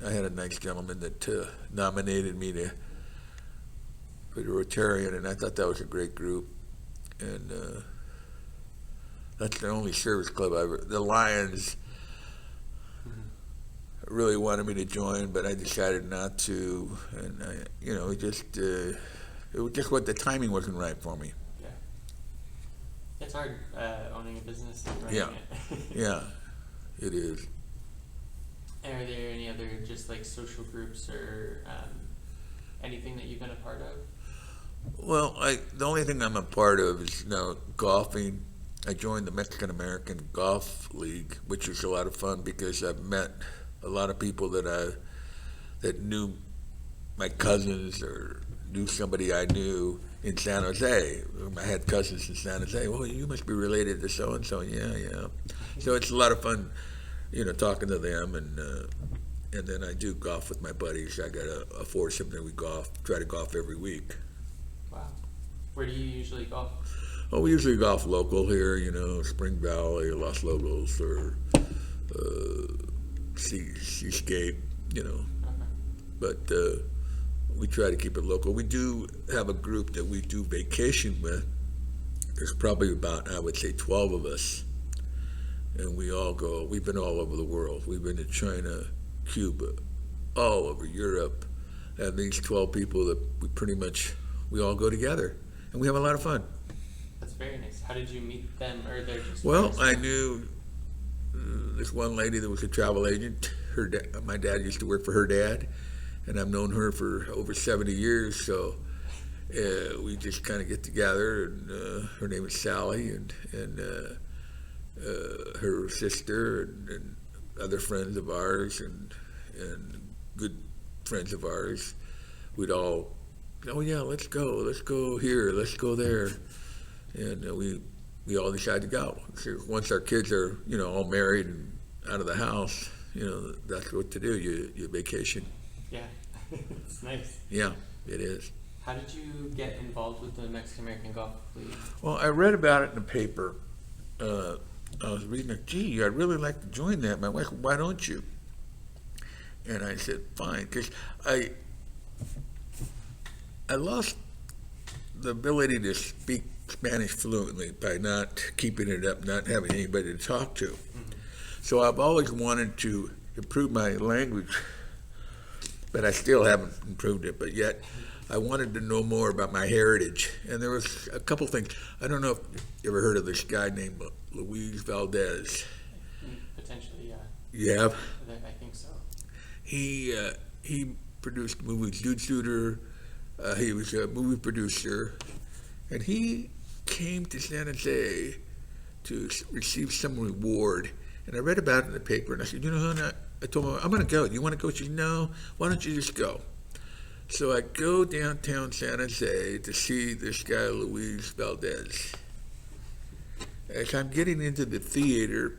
I had a nice gentleman that nominated me for the Rotarian, and I thought that was a great group. And that's the only service club the Lions really wanted me to join, but I decided not to. And it was just what the timing wasn't right for me. Yeah. It's hard owning a business and running Yeah. it. Yeah, it is. And are there any other just like social groups or anything that you've been a part of? Well, the only thing I'm a part of is golfing. I joined the Mexican American Golf League, which was a lot of fun because I've met a lot of people that knew my cousins or knew somebody I knew in San Jose. I had cousins in San Jose. Well, you must be related to so and so. Yeah. So it's a lot of fun, talking to them, and then I do golf with my buddies. I got a foursome that we try to golf every week. Wow. Where do you usually golf? Oh, we usually golf local here, Spring Valley, Los Lobos, or Seascape, Okay. But we try to keep it local. We do have a group that we do vacation with. There's probably about, I would say, 12 of us. And we've been all over the world. We've been to China, Cuba, all over Europe. And these 12 people that we all go together. And we have a lot of fun. That's very nice. How did you meet them? Or they're just Well, friends? I knew this one lady that was a travel agent. My dad used to work for her dad, and I've known her for over 70 years. So we just kind of get together, and her name is Sally, and her sister, and other friends of ours, and good friends of ours. We'd all, let's go here, let's go there, and we all decide to go. So once our kids are, all married and out of the house, that's what to do. You vacation. Yeah. It's nice. Yeah, it is. How did you get involved with the Mexican American Golf League? Well, I read about it in the paper. I was reading it. Gee, I'd really like to join that. My wife, why don't you? And I said, fine, because I lost the ability to speak Spanish fluently by not keeping it up, not having anybody to talk to. Mm-hmm. So I've always wanted to improve my language, but I still haven't improved it. But yet, I wanted to know more about my heritage. And there was a couple things. I don't know if you ever heard of this guy named Luis Valdez. Potentially, yeah. You have? I think so. He produced movies, Dude Shooter. He was a movie producer, and he came to San Jose to receive some reward. And I read about it in the paper, and I said, I told him, I'm going to go. Do you want to go? She said, no, why don't you just go? So I go downtown San Jose to see this guy, Luis Valdez. As I'm getting into the theater,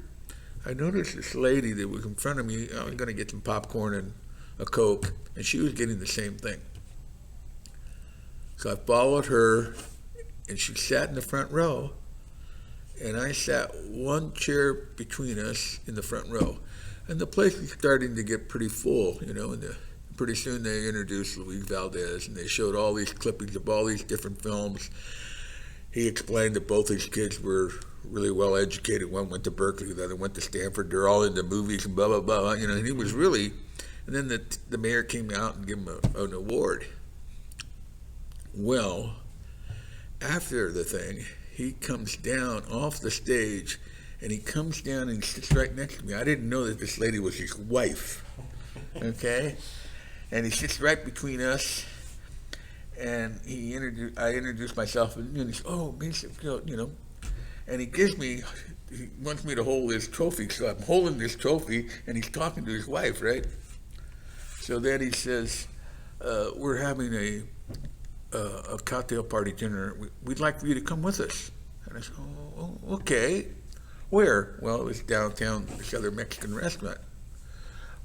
I noticed this lady that was in front of me. I was going to get some popcorn and a Coke, and she was getting the same thing. So I followed her, and she sat in the front row, and I sat one chair between us in the front row. And the place was starting to get pretty full, and pretty soon they introduced Luis Valdez, and they showed all these clippings of all these different films. He explained that both his kids were really well educated. One went to Berkeley, the other went to Stanford. They're all into movies and blah, blah, blah. And he was really, and then the mayor came out and gave him an award. Well, after the thing, he comes down off the stage, and he comes down and sits right next to me. I didn't know that this lady was his wife, okay? And he sits right between us, and I introduced myself, and he said, "Oh, Mesa," and he wants me to hold his trophy, so I'm holding this trophy, and he's talking to his wife, right? So then he says, "We're having a cocktail party dinner. We'd like for you to come with us." And I said, "Oh, okay. Where?" Well, it was downtown, this other Mexican restaurant.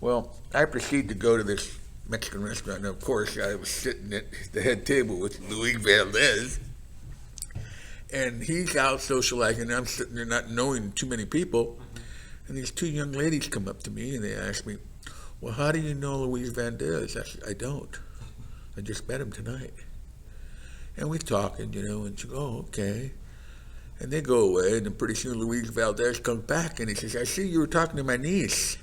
Well, I proceeded to go to this Mexican restaurant, and of course, I was sitting at the head table with Luis Valdez, and he's out socializing, and I'm sitting there not knowing too many people, and these two young ladies come up to me, and they ask me, "Well, how do you know Luis Valdez?" I said, "I don't. I just met him tonight." And we're talking, and she goes, "Oh, okay." And they go away, and then pretty soon Luis Valdez comes back, and he says, "I see you were talking to my niece."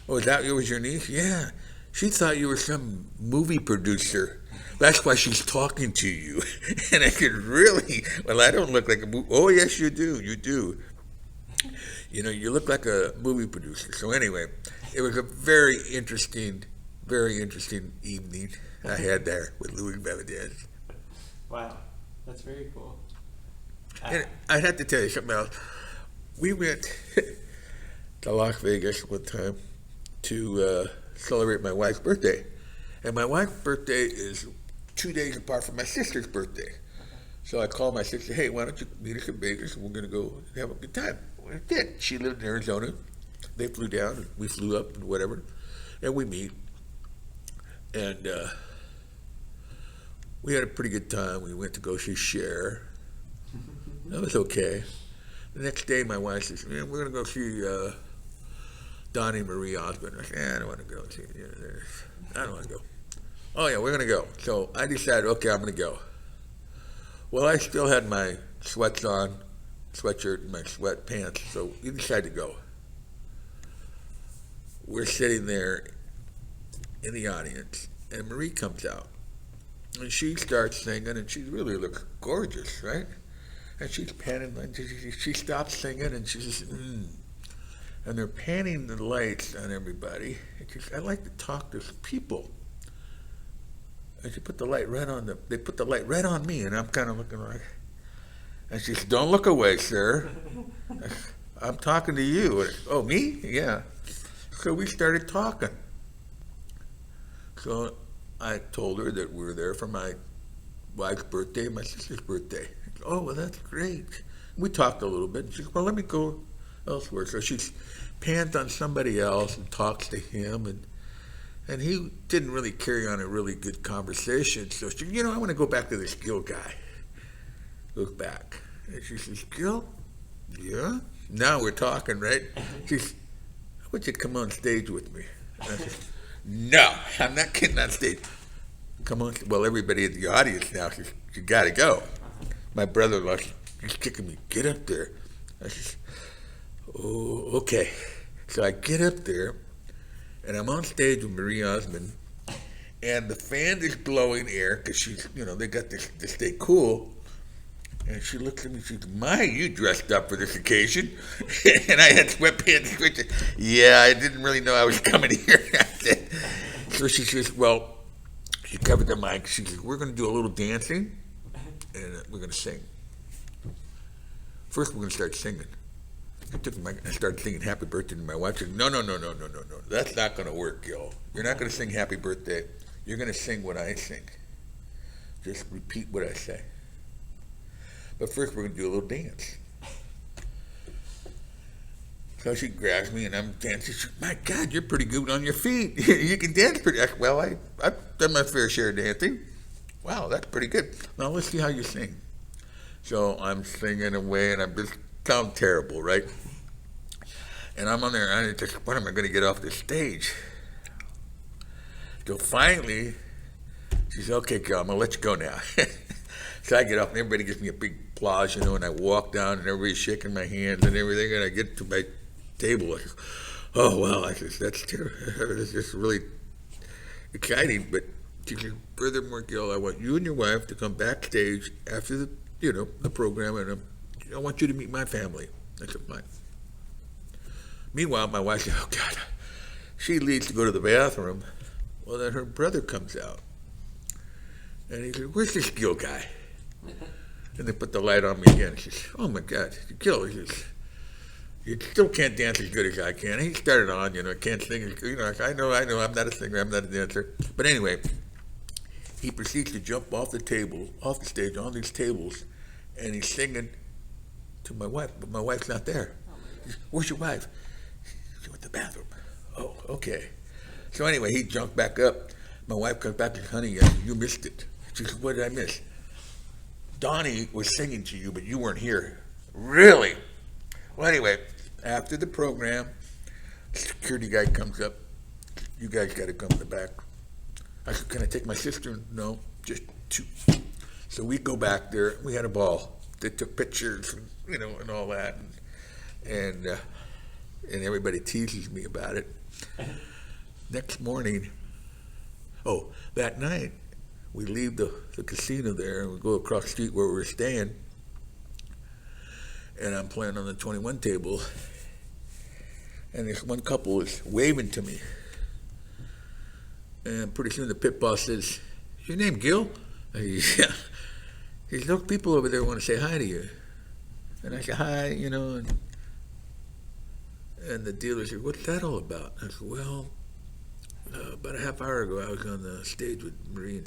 "Oh, is that was your niece?" "Yeah. She thought you were some movie producer. That's why she's talking to you." And I said, "Really? Well, I don't look like a movie." "Oh, yes, you do. You do. You look like a movie producer." So anyway, it was a very interesting evening I had there with Luis Valdez. Wow, that's very cool. And I had to tell you something else. We went to Las Vegas one time to celebrate my wife's birthday. And my wife's birthday is 2 days apart from my sister's birthday. So I called my sister, "Hey, why don't you meet us in Vegas, and we're going to go have a good time." We did. She lived in Arizona. They flew down, and we flew up, and whatever. And we meet. And we had a pretty good time. We went to go see Cher. That was okay. The next day, my wife says, "Man, we're going to go see Donnie Marie Osmond." I said, "I don't want to go. I don't want to go." "Oh, yeah, we're going to go." So I decided, okay, I'm going to go. Well, I still had my sweats on, sweatshirt, and my sweatpants, so we decided to go. We're sitting there in the audience, and Marie comes out. And she starts singing, and she really looks gorgeous, right? And she's panning, and she stops singing, and she says, And they're panning the lights on everybody. And she says, "I like to talk to people." And she put the light right on they put the light right on me, and I'm kind of looking like, and she says, "Don't look away, sir. I'm talking to you." And, "Oh, me?" "Yeah." So we started talking. So I told her that we were there for my wife's birthday and my sister's birthday. "Oh, well, that's great." We talked a little bit. She said, "Well, let me go elsewhere." So she pans on somebody else and talks to him, and he didn't really carry on a really good conversation. So she, "I want to go back to this Gil guy." Goes back. And she says, "Gil?" "Yeah." Now we're talking, right? She says, "How about you come on stage with me?" And I said, "No, I'm not getting on stage." "Come on." Well, everybody in the audience now says, "You got to go." My brother-in-law, he's kicking me, "Get up there." I says, "Oh, okay." So I get up there, and I'm on stage with Marie Osmond, and the fan is blowing air because she's, they got this to stay cool. And she looks at me, she says, "My, you dressed up for this occasion." And I had sweatpants. "Yeah, I didn't really know I was coming here." So she says, "Well," she covered the mic. She says, "We're going to do a little dancing, and we're going to sing. First, we're going to start singing." I took the mic and I started singing "Happy Birthday" to my wife. She said, No. That's not going to work, Gil. You're not going to sing "Happy Birthday." You're going to sing what I sing. Just repeat what I say. But first, we're going to do a little dance. So she grabs me, and I'm dancing. She says, "My God, you're pretty good on your feet. You can dance pretty." I said, "Well, I've done my fair share of dancing." wow, that's pretty good. Now let's see how you sing. So I'm singing away, and I'm just sound terrible, right? And I'm on there, and I just, when am I going to get off this stage? So finally, she says, okay, Carl, I'm going to let you go now. So I get up, and everybody gives me a big applause, and I walk down, and everybody's shaking my hands and everything, and I get to my table. I says, oh, wow, I says, that's terrible. It's just really exciting, but she said, furthermore, Gil, I want you and your wife to come backstage after the program, and I want you to meet my family. I said, fine. Meanwhile, my wife said, oh, God. She leaves to go to the bathroom. Well, then her brother comes out. And he said, where's this Gil guy? And they put the light on me again. He says, oh, my God, Gil. He says, you still can't dance as good as I can. He started on, I can't sing. I know, I'm not a singer, I'm not a dancer. But anyway, he proceeds to jump off the stage, on these tables, and he's singing to my wife, but my wife's not there. He says, where's your wife? She went to the bathroom. Oh, okay. So anyway, he jumped back up. My wife comes back and says, honey, you missed it. She says, what did I miss? Donnie was singing to you, but you weren't here. Really? Well, anyway, after the program, security guy comes up. You guys got to come to the back. I said, can I take my sister? No, just two. So we go back there. We had a ball. They took pictures, and all that. And everybody teases me about it. Next morning, that night, we leave the casino there and we go across the street where we were staying. And I'm playing on the 21 table. And this one couple is waving to me. And pretty soon the pit boss says, is your name Gil? I said, yeah. He says, look, people over there want to say hi to you. And I said, hi, and the dealer said, what's that all about? I said, well, about a half hour ago, I was on the stage with Marie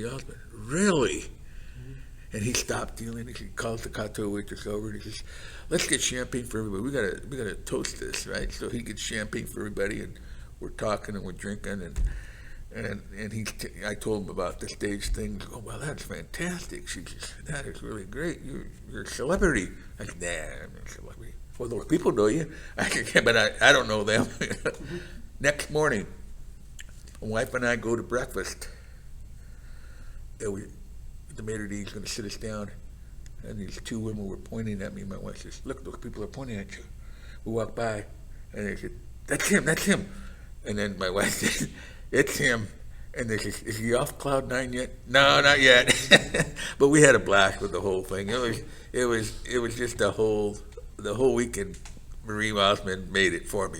Osmond. Really? Mm-hmm. And he stopped dealing. He calls the cocktail waitress over, and he says, let's get champagne for everybody. We gotta toast this, right? So he gets champagne for everybody, and we're talking and we're drinking, and I told him about the stage thing. Oh, well, that's fantastic. She says, that is really great. You're a celebrity. I said, nah, I'm not a celebrity. Well, those people know you. I said, yeah, but I don't know them. Mm-hmm. Next morning, my wife and I go to breakfast. The maitre d's going to sit us down, and these two women were pointing at me. My wife says, look, those people are pointing at you. We walk by, and they said, that's him. And then my wife said, it's him. And they said, is he off cloud nine yet? No, not yet. But we had a blast with the whole thing. It was just the whole weekend. Marie Osmond made it for me,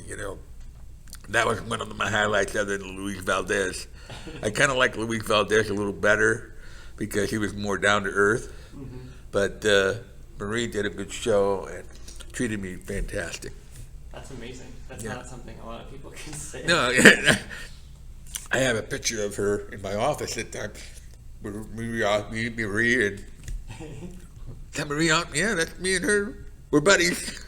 That was one of my highlights other than Luis Valdez. I kind of like Luis Valdez a little better because he was more down to earth. Mm-hmm. But Marie did a good show and treated me fantastic. That's amazing. That's not something a lot of people can say. No, I have a picture of her in my office at the time. Marie and... Is that Marie? Yeah, that's me and her. We're buddies.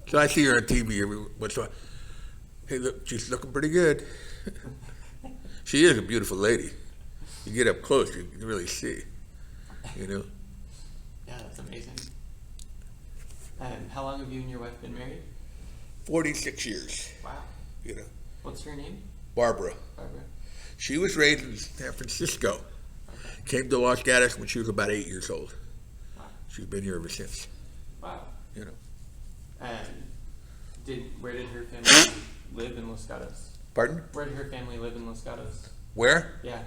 So I see her on TV every once in a while. Hey, look, she's looking pretty good. She is a beautiful lady. You get up close, you can really see, Yeah, that's amazing. And how long have you and your wife been married? 46 years. Wow. What's her name? Barbara. Barbara. She was raised in San Francisco. Okay. Came to Los Gatos when she was about 8 years old. Wow. She's been here ever since. Wow. And where did her family live in Los Gatos? Pardon? Where did her family live in Los Gatos? Where? Yeah.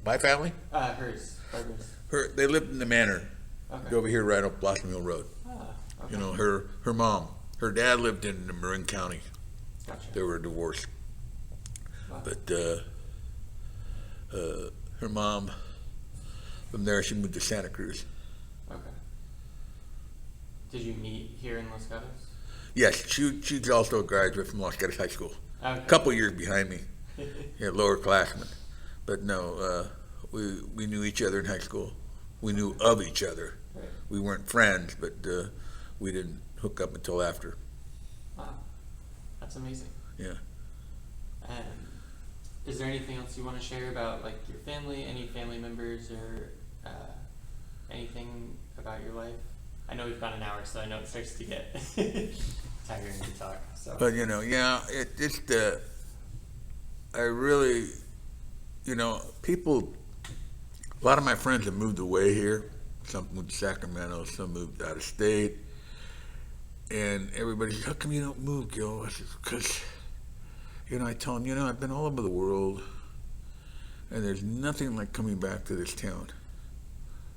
My family? Hers. Barbara's. They lived in the manor. Okay. Over here right off Blossom Hill Road. Okay. Her mom. Her dad lived in Marin County. Gotcha. They were divorced. Wow. But her mom, from there she moved to Santa Cruz. Okay. Did you meet here in Los Gatos? Yes, she's also a graduate from Los Gatos High School. Okay. A couple years behind me. Lower classman. But no, we knew each other in high school. We knew of each other. Right. We weren't friends, but we didn't hook up until after. Wow. That's amazing. Yeah. And is there anything else you want to share about like your family, any family members, or anything about your life? I know we've gone an hour, so I know it starts to get tiring to talk. So, But yeah, it just I really, people. A lot of my friends have moved away here. Some moved to Sacramento, some moved out of state. And everybody says, how come you don't move, Gil? I said, because, I tell them, I've been all over the world, and there's nothing like coming back to this town.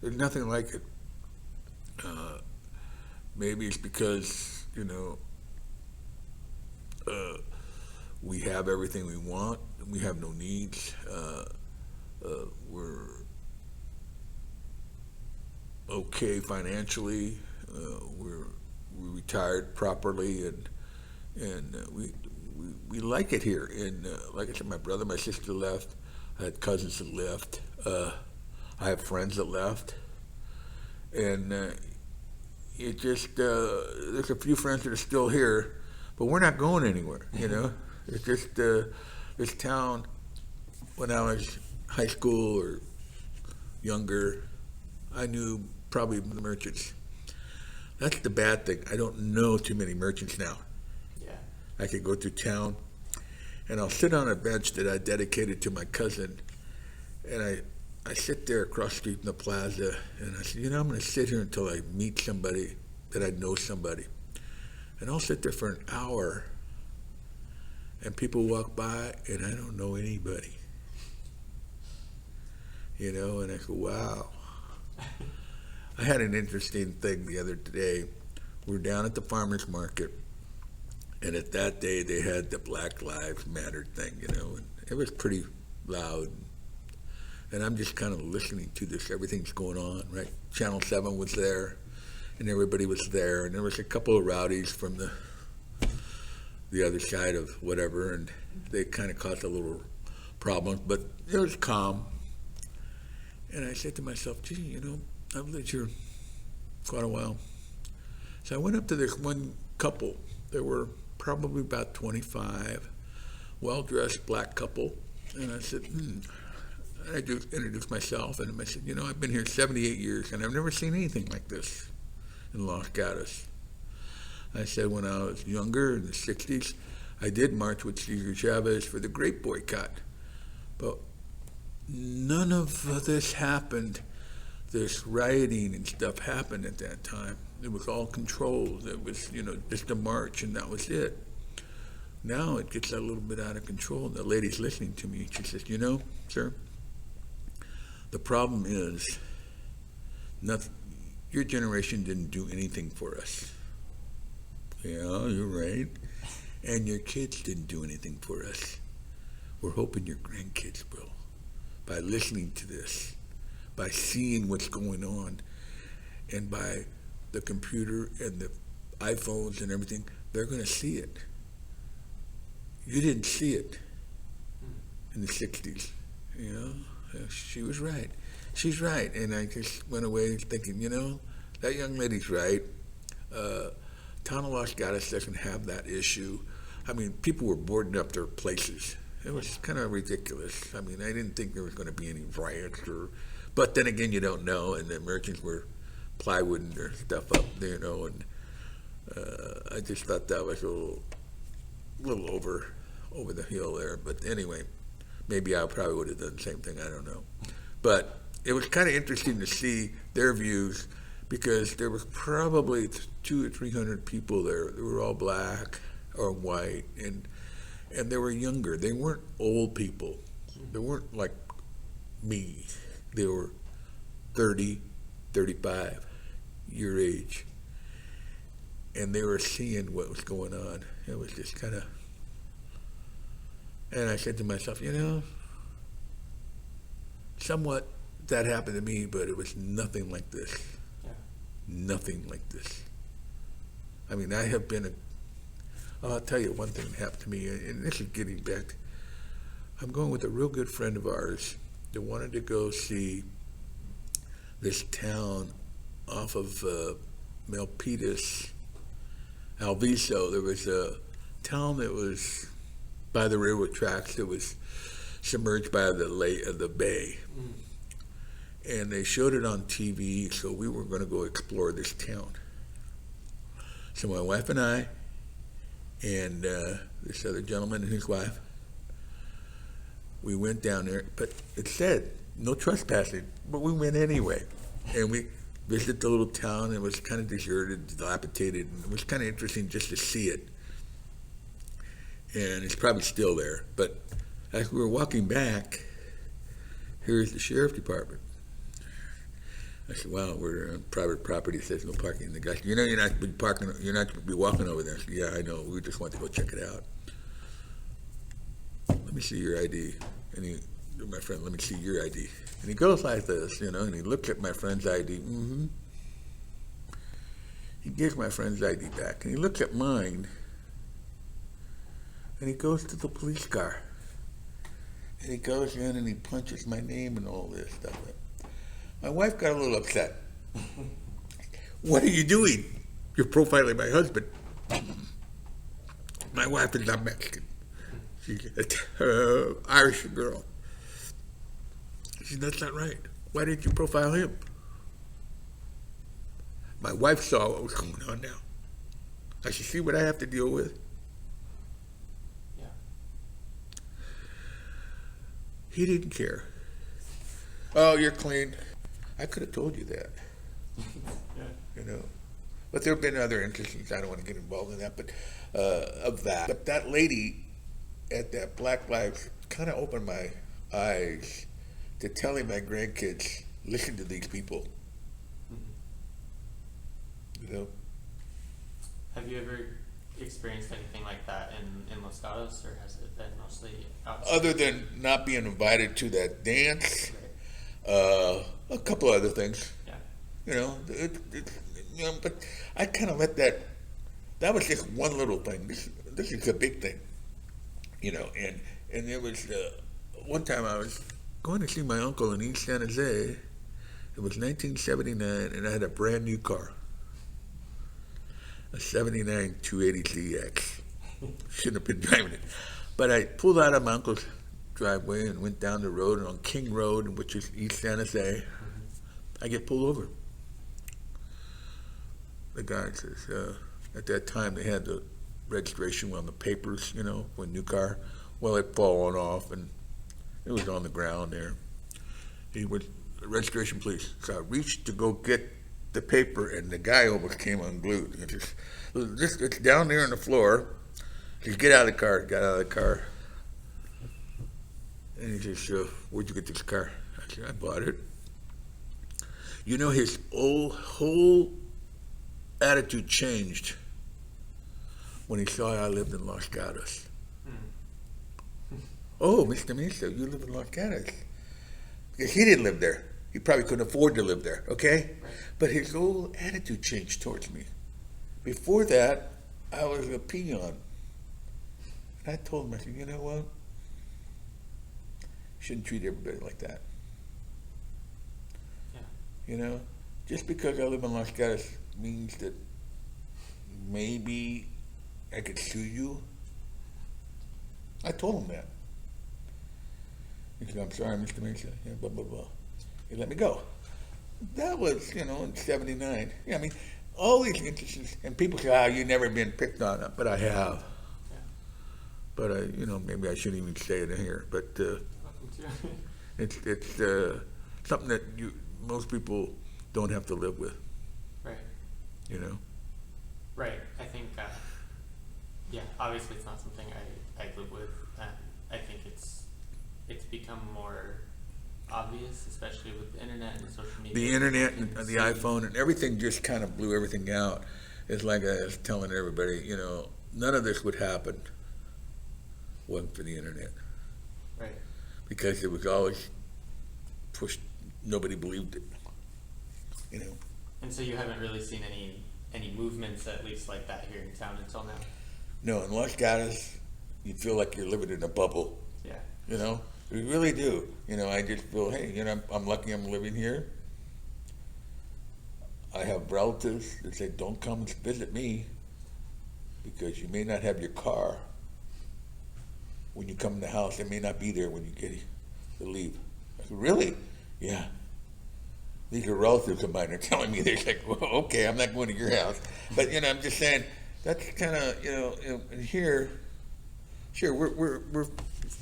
There's nothing like it. Maybe it's because, we have everything we want. We have no needs. We're okay financially. We're retired properly, and we like it here. And like I said, my brother, my sister left. I had cousins that left. I have friends that left, and it just there's a few friends that are still here, but we're not going anywhere. It's just this town. When I was high school or younger, I knew probably the merchants. That's the bad thing. I don't know too many merchants now. yeah. I could go through town, and I'll sit on a bench that I dedicated to my cousin, and I sit there across the street in the plaza, and I said, I'm going to sit here until I meet somebody that I know somebody. And I'll sit there for an hour, and people walk by, and I don't know anybody. And I go, wow. I had an interesting thing the other day. We were down at the farmer's market, and at that day they had the Black Lives Matter thing, and it was pretty loud. And I'm just kind of listening to this. Everything's going on, right? Channel 7 was there, and everybody was there, and there was a couple of rowdies from the other side of whatever, and they kind of caused a little problem, but it was calm. And I said to myself, gee, I've lived here quite a while. So I went up to this one couple. They were probably about 25, well-dressed black couple. And I said, I just introduced myself, and I said, I've been here 78 years, and I've never seen anything like this in Los Gatos. I said, when I was younger, in the 60s, I did march with Cesar Chavez for the grape boycott. But none of this happened. This rioting and stuff happened at that time. It was all controlled. It was, just a march, and that was it. Now it gets a little bit out of control. The lady's listening to me. She says, sir, the problem is your generation didn't do anything for us. Yeah, you're right. And your kids didn't do anything for us. We're hoping your grandkids will. By listening to this, by seeing what's going on, and by the computer and the iPhones and everything, they're going to see it. You didn't see it in the 60s. She was right. She's right. And I just went away thinking, that young lady's right. Town of Los Gatos doesn't have that issue. I mean, people were boarding up their places. It was kind of ridiculous. I mean, I didn't think there was going to be any riots, but then again, you don't know. And the merchants were plywooding their stuff up, and I just thought that was a little over the hill there. But anyway, maybe I probably would have done the same thing. I don't know. But it was kind of interesting to see their views, because there was probably 200 or 300 people there. They were all black or white, and they were younger. They weren't old people. They weren't like me. They were 30, 35, your age. And they were seeing what was going on. It was just kind of... And I said to myself, somewhat that happened to me, but it was nothing like this. Yeah. Nothing like this. I mean, I have been I'll tell you one thing that happened to me, and this is getting back. I'm going with a real good friend of ours that wanted to go see this town off of Milpitas, Alviso. There was a town that was by the railroad tracks that was submerged by the bay. And they showed it on TV, so we were going to go explore this town. So my wife and I, and this other gentleman and his wife, we went down there, but it said no trespassing, but we went anyway. And we visited the little town. It was kind of deserted, dilapidated, and it was kind of interesting just to see it. And it's probably still there. But as we were walking back, here's the sheriff department. I said, "Wow, we're on private property. It says no parking." And the guy said, "You know, you're not to be parking. You're not to be walking over there." I said, "Yeah, I know. We just want to go check it out." "Let me see your ID." And my friend, "Let me see your ID." And he goes like this, and he looks at my friend's ID. He gives my friend's ID back, and he looks at mine, and he goes to the police car, and he goes in and he punches my name and all this stuff. My wife got a little upset. "What are you doing? You're profiling my husband." My wife is not Mexican. She's an Irish girl. She said, "That's not right. Why didn't you profile him?" My wife saw what was going on now. I said, "See what I have to deal with?" Yeah. He didn't care. "Oh, you're clean." I could have told you that. Yeah. But there have been other instances. I don't want to get involved in that, but of that. But that lady at that Black Lives kind of opened my eyes to telling my grandkids, listen to these people. Have you ever experienced anything like that in Los Gatos, or has it been mostly outside? Other than not being invited to that dance, a couple other things. Yeah. But I kind of let that was just one little thing. This is a big thing, and there was one time I was going to see my uncle in East San Jose. It was 1979, and I had a brand new car, a 79 280ZX. Shouldn't have been driving it. But I pulled out of my uncle's driveway and went down the road, and on King Road, which is East San Jose, I get pulled over. The guy says, at that time they had the registration on the papers, when new car. Well, it fallen off, and it was on the ground there. He was, "Registration, please." So I reached to go get the paper, and the guy almost came unglued. It's down there on the floor. He said, "Get out of the car." Got out of the car. And he says, "Where'd you get this car?" I said, "I bought it." His whole attitude changed when he saw I lived in Los Gatos. "Oh, Mr. Mesa, you live in Los Gatos." Because he didn't live there. He probably couldn't afford to live there, okay? Right. But his whole attitude changed towards me. Before that, I was a peon. And I told him, I said, "You know what? You shouldn't treat everybody like that. Yeah. Just because I live in Los Gatos means that maybe I could sue you." I told him that. He said, "I'm sorry, Mr. Mesa." Yeah, blah, blah, blah. He let me go. That was, in 79. Yeah, I mean, all these instances, and people say, "You've never been picked on," but I have. Yeah. But maybe I shouldn't even say it in here. But Welcome to. it's something that most people don't have to live with. Right. Right. I think, obviously it's not something I live with. I think it's become more obvious, especially with the internet and social media. The internet and the iPhone and everything just kind of blew everything out. It's like I was telling everybody, none of this would happen wasn't for the internet. Right. Because it was always pushed, nobody believed it. And so you haven't really seen any movements, at least like that, here in town until now? No, in Los Gatos, you feel like you're living in a bubble. Yeah. You really do. I just feel, hey, I'm lucky I'm living here. I have relatives that say, "Don't come visit me because you may not have your car." when you come in the house. They may not be there when you get to leave. I said, really? Yeah. These are relatives of mine. They're telling me, they're like, well, okay, I'm not going to your house. But, I'm just saying, that's kind of, here, sure, we're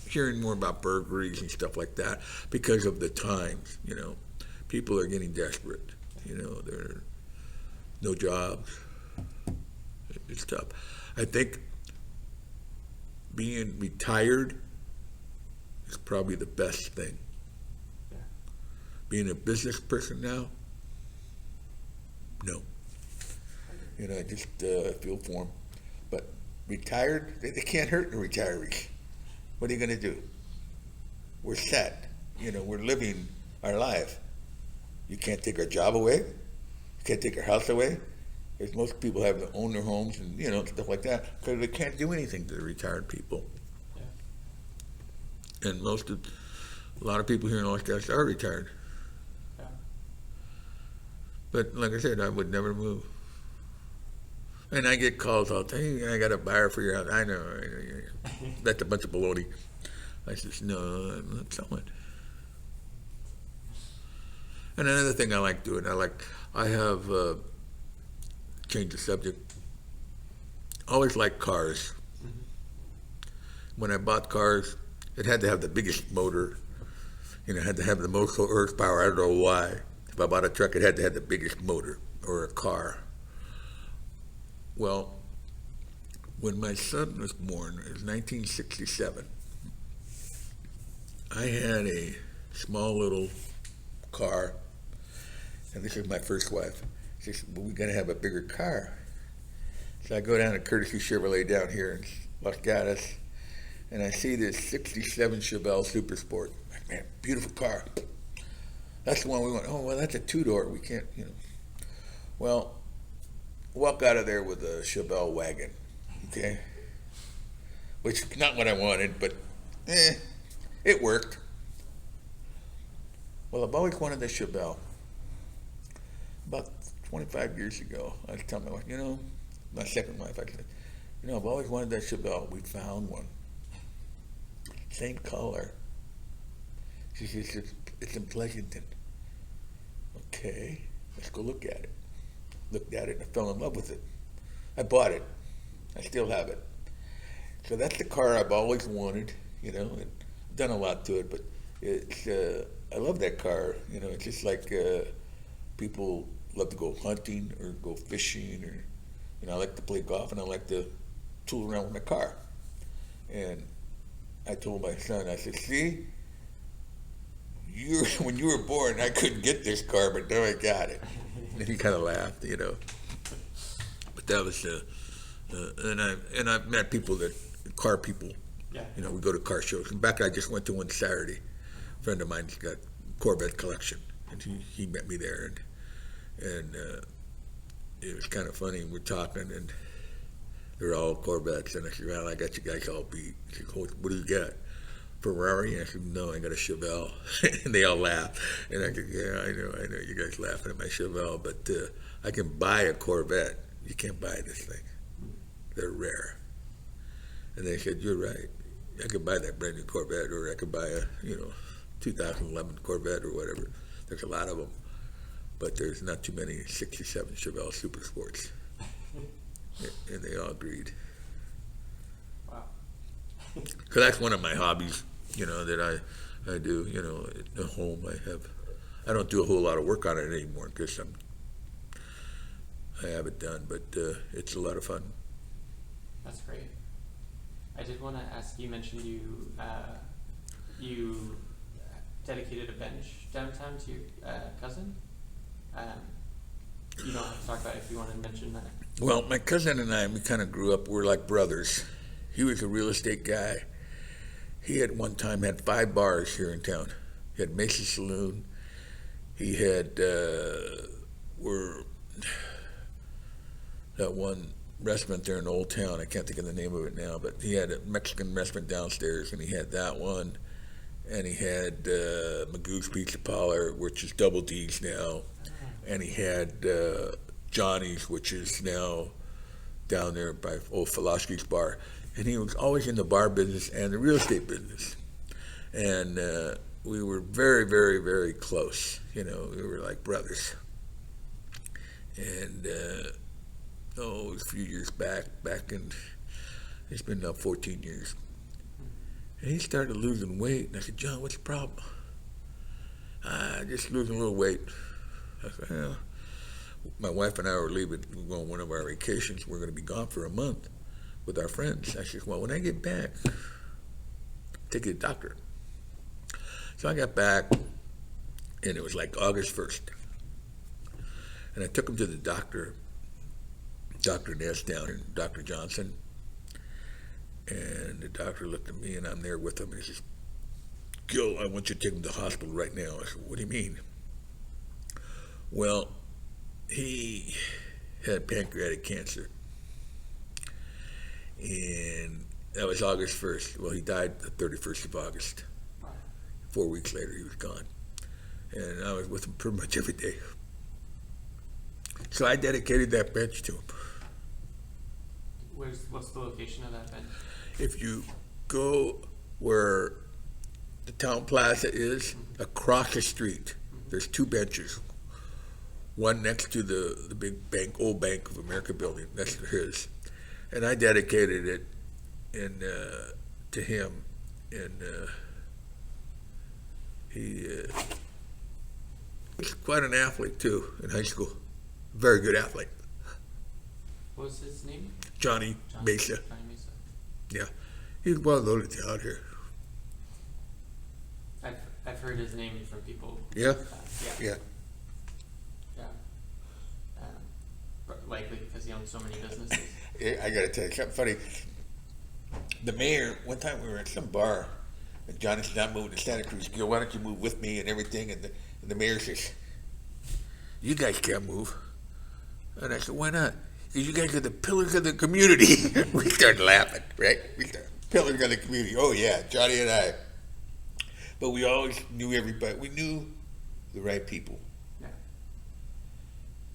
hearing more about burglaries and stuff like that because of the times, People are getting desperate, there are no jobs. It's tough. I think being retired is probably the best thing. Yeah. Being a business person now, no. I just feel for them. But retired, they can't hurt the retirees. What are you going to do? We're set. We're living our life. You can't take our job away. You can't take our house away. Because most people have to own their homes and, stuff like that. Because they can't do anything to the retired people. Yeah. And a lot of people here in Los Gatos are retired. Yeah. But like I said, I would never move. And I get calls all the time, hey, I got a buyer for your house. I know. That's a bunch of baloney. I says, no, I'm not selling. And another thing I like doing, I have changed the subject. Always liked cars. Mm-hmm. When I bought cars, it had to have the biggest motor. It had to have the most horsepower. I don't know why. If I bought a truck, it had to have the biggest motor, or a car. Well, when my son was born, it was 1967, I had a small little car, and this is my first wife. She said, well, we got to have a bigger car. So I go down to Courtesy Chevrolet down here in Los Gatos, and I see this 67 Chevelle Super Sport. Man, beautiful car. That's the one we want. Oh, well, that's a two-door. We can't, Well, walk out of there with a Chevelle wagon, okay? Which is not what I wanted, but it worked. Well, I've always wanted a Chevelle. About 25 years ago, I was telling my wife, my second wife, I said, I've always wanted that Chevelle. We found one. Same color. She says, it's in Pleasanton. Okay, let's go look at it. Looked at it and I fell in love with it. I bought it. I still have it. So that's the car I've always wanted, and I've done a lot to it, but it's, I love that car. It's just like people love to go hunting or go fishing, or, I like to play golf and I like to tool around with my car. And I told my son, I said, see, when you were born, I couldn't get this car, but now I got it. And he kind of laughed, But that was, and I've met people car people. Yeah. We go to car shows. In fact, I just went to one Saturday. A friend of mine's got Corvette collection, and he met me there, and it was kind of funny. We're talking, and they're all Corvettes, and I said, well, I got you guys all beat. He said, what do you got? Ferrari? And I said, no, I got a Chevelle. And they all laughed. And I said, yeah, I know, you guys laughing at my Chevelle, but I can buy a Corvette. You can't buy this thing. They're rare. And they said, you're right. I could buy that brand new Corvette, or I could buy a, 2011 Corvette or whatever. There's a lot of them. But there's not too many 67 Chevelle Super Sports. And they all agreed. Wow. So that's one of my hobbies, that I do, at home. I don't do a whole lot of work on it anymore because I have it done, but it's a lot of fun. That's great. I did want to ask, you mentioned you dedicated a bench downtown to your cousin. You don't have to talk about it if you want to mention that. Well, my cousin and I, we kind of grew up, we're like brothers. He was a real estate guy. He at one time had 5 bars here in town. He had Mesa Saloon. He had that one restaurant there in Old Town. I can't think of the name of it now, but he had a Mexican restaurant downstairs, and he had that one. And he had Magoo's Pizza Parlor, which is Double D's now. And he had Johnny's, which is now down there by old Philosophy's Bar. and he was always in the bar business and the real estate business. And we were very, very, very close. We were like brothers. And it was a few years back in, it's been now 14 years. And he started losing weight, and I said, John, what's the problem? Just losing a little weight. I said, well, my wife and I were leaving, we were on one of our vacations. We're going to be gone for a month with our friends. I said, well, when I get back, take you to the doctor. So I got back, and it was like August 1st. And I took him to the doctor, Dr. Ness down in Dr. Johnson. And the doctor looked at me, and I'm there with him, and he says, Gil, I want you to take him to the hospital right now. I said, what do you mean? Well, he had pancreatic cancer. And that was August 1st. Well, he died the 31st of August. 4 weeks later, he was gone. And I was with him pretty much every day. So I dedicated that bench to him. What's the location of that bench? If you go where the town plaza is, across the street, there's two benches. One next to the big bank, old Bank of America building. That's his. And I dedicated it to him. And he was quite an athlete, too, in high school. Very good athlete. What was his name? Johnny Mesa. Johnny Mesa. Yeah. He's well loaded out here. I've heard his name from people. Yeah? Yeah. Yeah. Likely because he owns so many businesses. I gotta tell you something funny. The mayor, one time we were at some bar, and Johnny's not moving to Santa Cruz. Gil, why don't you move with me and everything? And the mayor says, you guys can't move. And I said, why not? Because you guys are the pillars of the community. We started laughing, right? Pillars of the community. Oh yeah, Johnny and I. But we always knew everybody. We knew the right people. Yeah.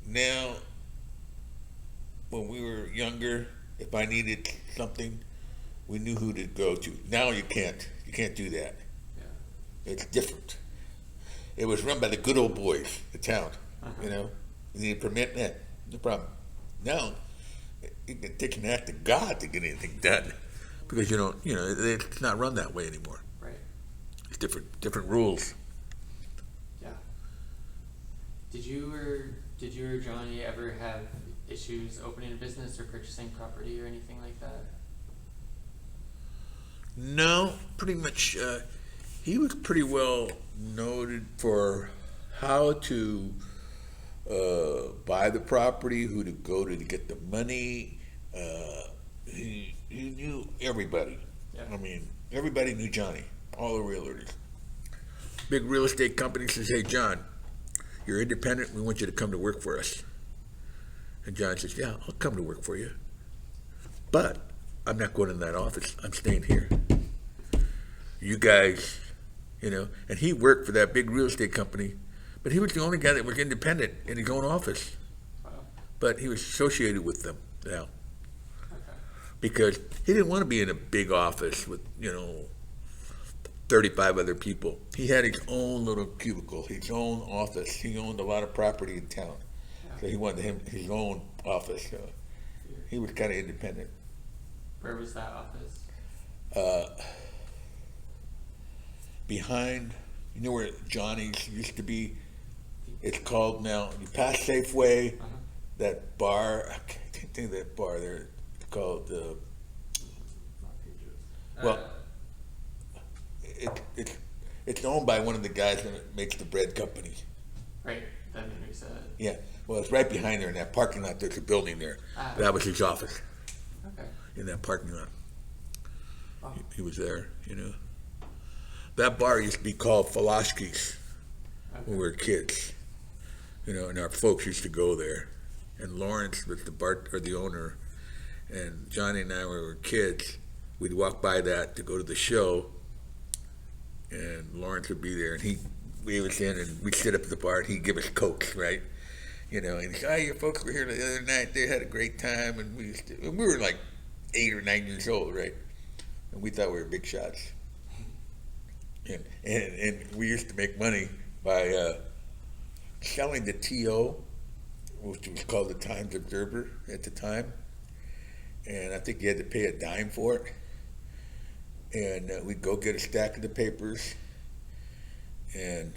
Now, when we were younger, if I needed something, we knew who to go to. Now you can't. You can't do that. Yeah. It's different. It was run by the good old boys, the town. You need a permit, no problem. Now, it takes an act of God to get anything done, because it's not run that way anymore. Right. It's different rules. Yeah. Did you or Johnny ever have issues opening a business or purchasing property or anything like that? No, pretty much. He was pretty well noted for how to buy the property, who to go to get the money. He knew everybody. Yeah. I mean, everybody knew Johnny, all the realtors. Big real estate company says, hey, John, you're independent. We want you to come to work for us. And John says, yeah, I'll come to work for you. But I'm not going in that office. I'm staying here. You guys, and he worked for that big real estate company, but he was the only guy that was independent in his own office. Wow. But he was associated with them now. Okay. Because he didn't want to be in a big office with, 35 other people. He had his own little cubicle, his own office. He owned a lot of property in town. Yeah. So he wanted his own office. So he was kind of independent. Where was that office? Behind, where Johnny's used to be? It's called now, you pass Safeway, that bar, I can't think of that bar there. It's called, it's owned by one of the guys that makes the bread company. Right, that makes sense. Yeah, well, it's right behind there in that parking lot. There's a building there. That was his office. Okay. In that parking lot. Wow. He was there, That bar used to be called Foloshki's when we were kids, and our folks used to go there. And Lawrence was the owner, and Johnny and I, when we were kids, we'd walk by that to go to the show, and Lawrence would be there, and he'd wave us in, and we'd sit up at the bar, and he'd give us Cokes, right? And he'd say, your folks were here the other night, they had a great time, and we were like 8 or 9 years old, right? And we thought we were big shots. And we used to make money by selling the TO, which was called the Times Observer at the time. And I think you had to pay a dime for it. And we'd go get a stack of the papers. And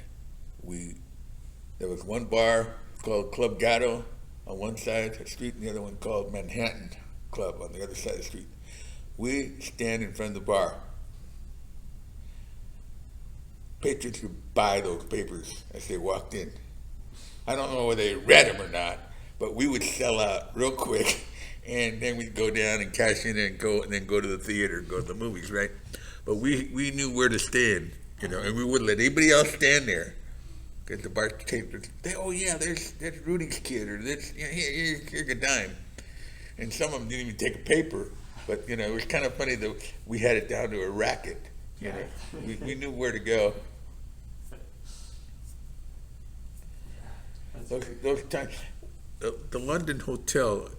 there was one bar called Club Gato on one side of the street, and the other one called Manhattan Club on the other side of the street. We stand in front of the bar. Patrons would buy those papers as they walked in. I don't know whether they read them or not, but we would sell out real quick, and then we'd go down and cash in and then go to the theater, go to the movies, right? But we knew where to stand, and we wouldn't let anybody else stand there. Because the bartender would say, oh yeah, there's Rudy's kid, or here's a dime. And some of them didn't even take a paper, but it was kind of funny that we had it down to a racket. We knew where to go. Those times, the London Hotel,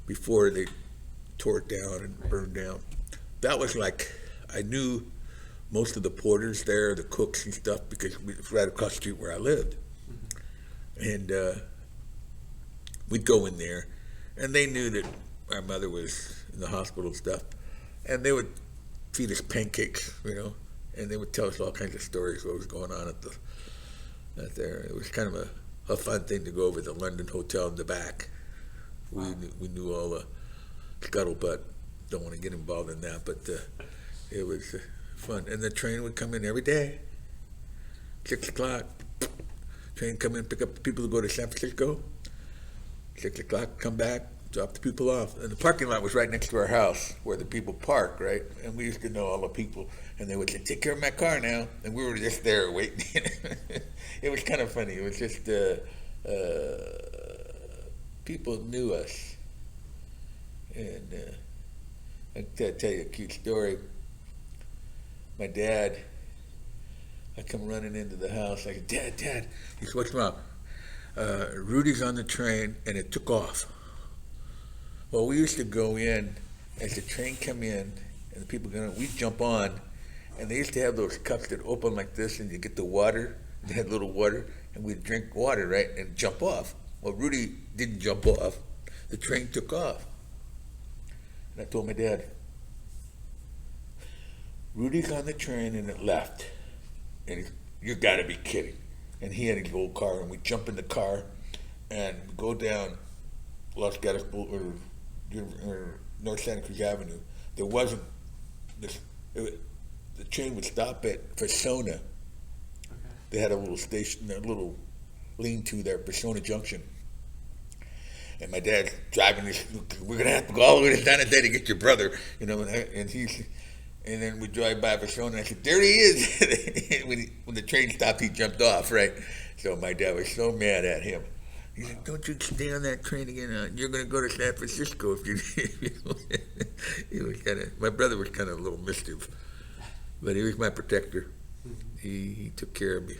before they tore it down and burned down, that was like, I knew most of the porters there, the cooks and stuff, because it was right across the street where I lived. And we'd go in there, and they knew that our mother was in the hospital and stuff, and they would feed us pancakes, and they would tell us all kinds of stories what was going on at there. It was kind of a fun thing to go over to the London Hotel in the back. We knew all the scuttlebutt. Don't want to get involved in that, but it was fun. And the train would come in every day, 6 o'clock. Train come in, pick up the people to go to San Francisco. 6 o'clock, come back, drop the people off. And the parking lot was right next to our house where the people park, right? And we used to know all the people. And they would say, take care of my car now. And we were just there waiting. It was kind of funny. It was just, people knew us. And I can tell you a cute story. My dad, I come running into the house. I go, Dad. He said, what's wrong? Rudy's on the train, and it took off. Well, we used to go in, as the train come in, and the people go in, we'd jump on, and they used to have those cups that open like this, and you get the water. They had little water, and we'd drink water, right, and jump off. Well, Rudy didn't jump off. The train took off. And I told my dad, Rudy's on the train, and it left. And he said, you gotta be kidding. And he had his old car, and we jump in the car, and go down Los Gatos or North Santa Cruz Avenue. There wasn't this. The train would stop at Persona. Okay. They had a little station, a little lean-to there, Persona Junction. And my dad's driving this. We're gonna have to go all the way to San Jose to get your brother, And then we drive by Persona, and I said, there he is. when the train stopped, he jumped off, right? So my dad was so mad at him. He said, don't you stay on that train again. You're going to go to San Francisco if you he was my brother was kind of a little mischief, but he was my protector. He took care of me.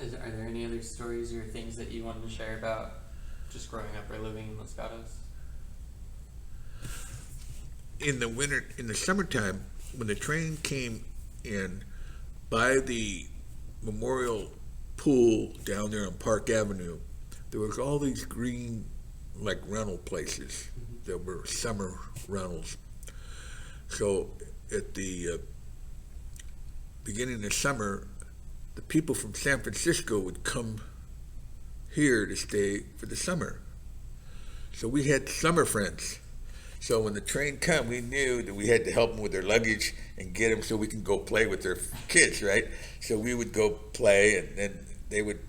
Are there any other stories or things that you wanted to share about just growing up or living in Los Gatos? In the summertime, when the train came in by the Memorial Pool down there on Park Avenue, there was all these green, rental places that were summer rentals. So at the beginning of the summer, the people from San Francisco would come here to stay for the summer. So we had summer friends. So when the train come, we knew that we had to help them with their luggage and get them so we can go play with their kids, right? So we would go play, and then they would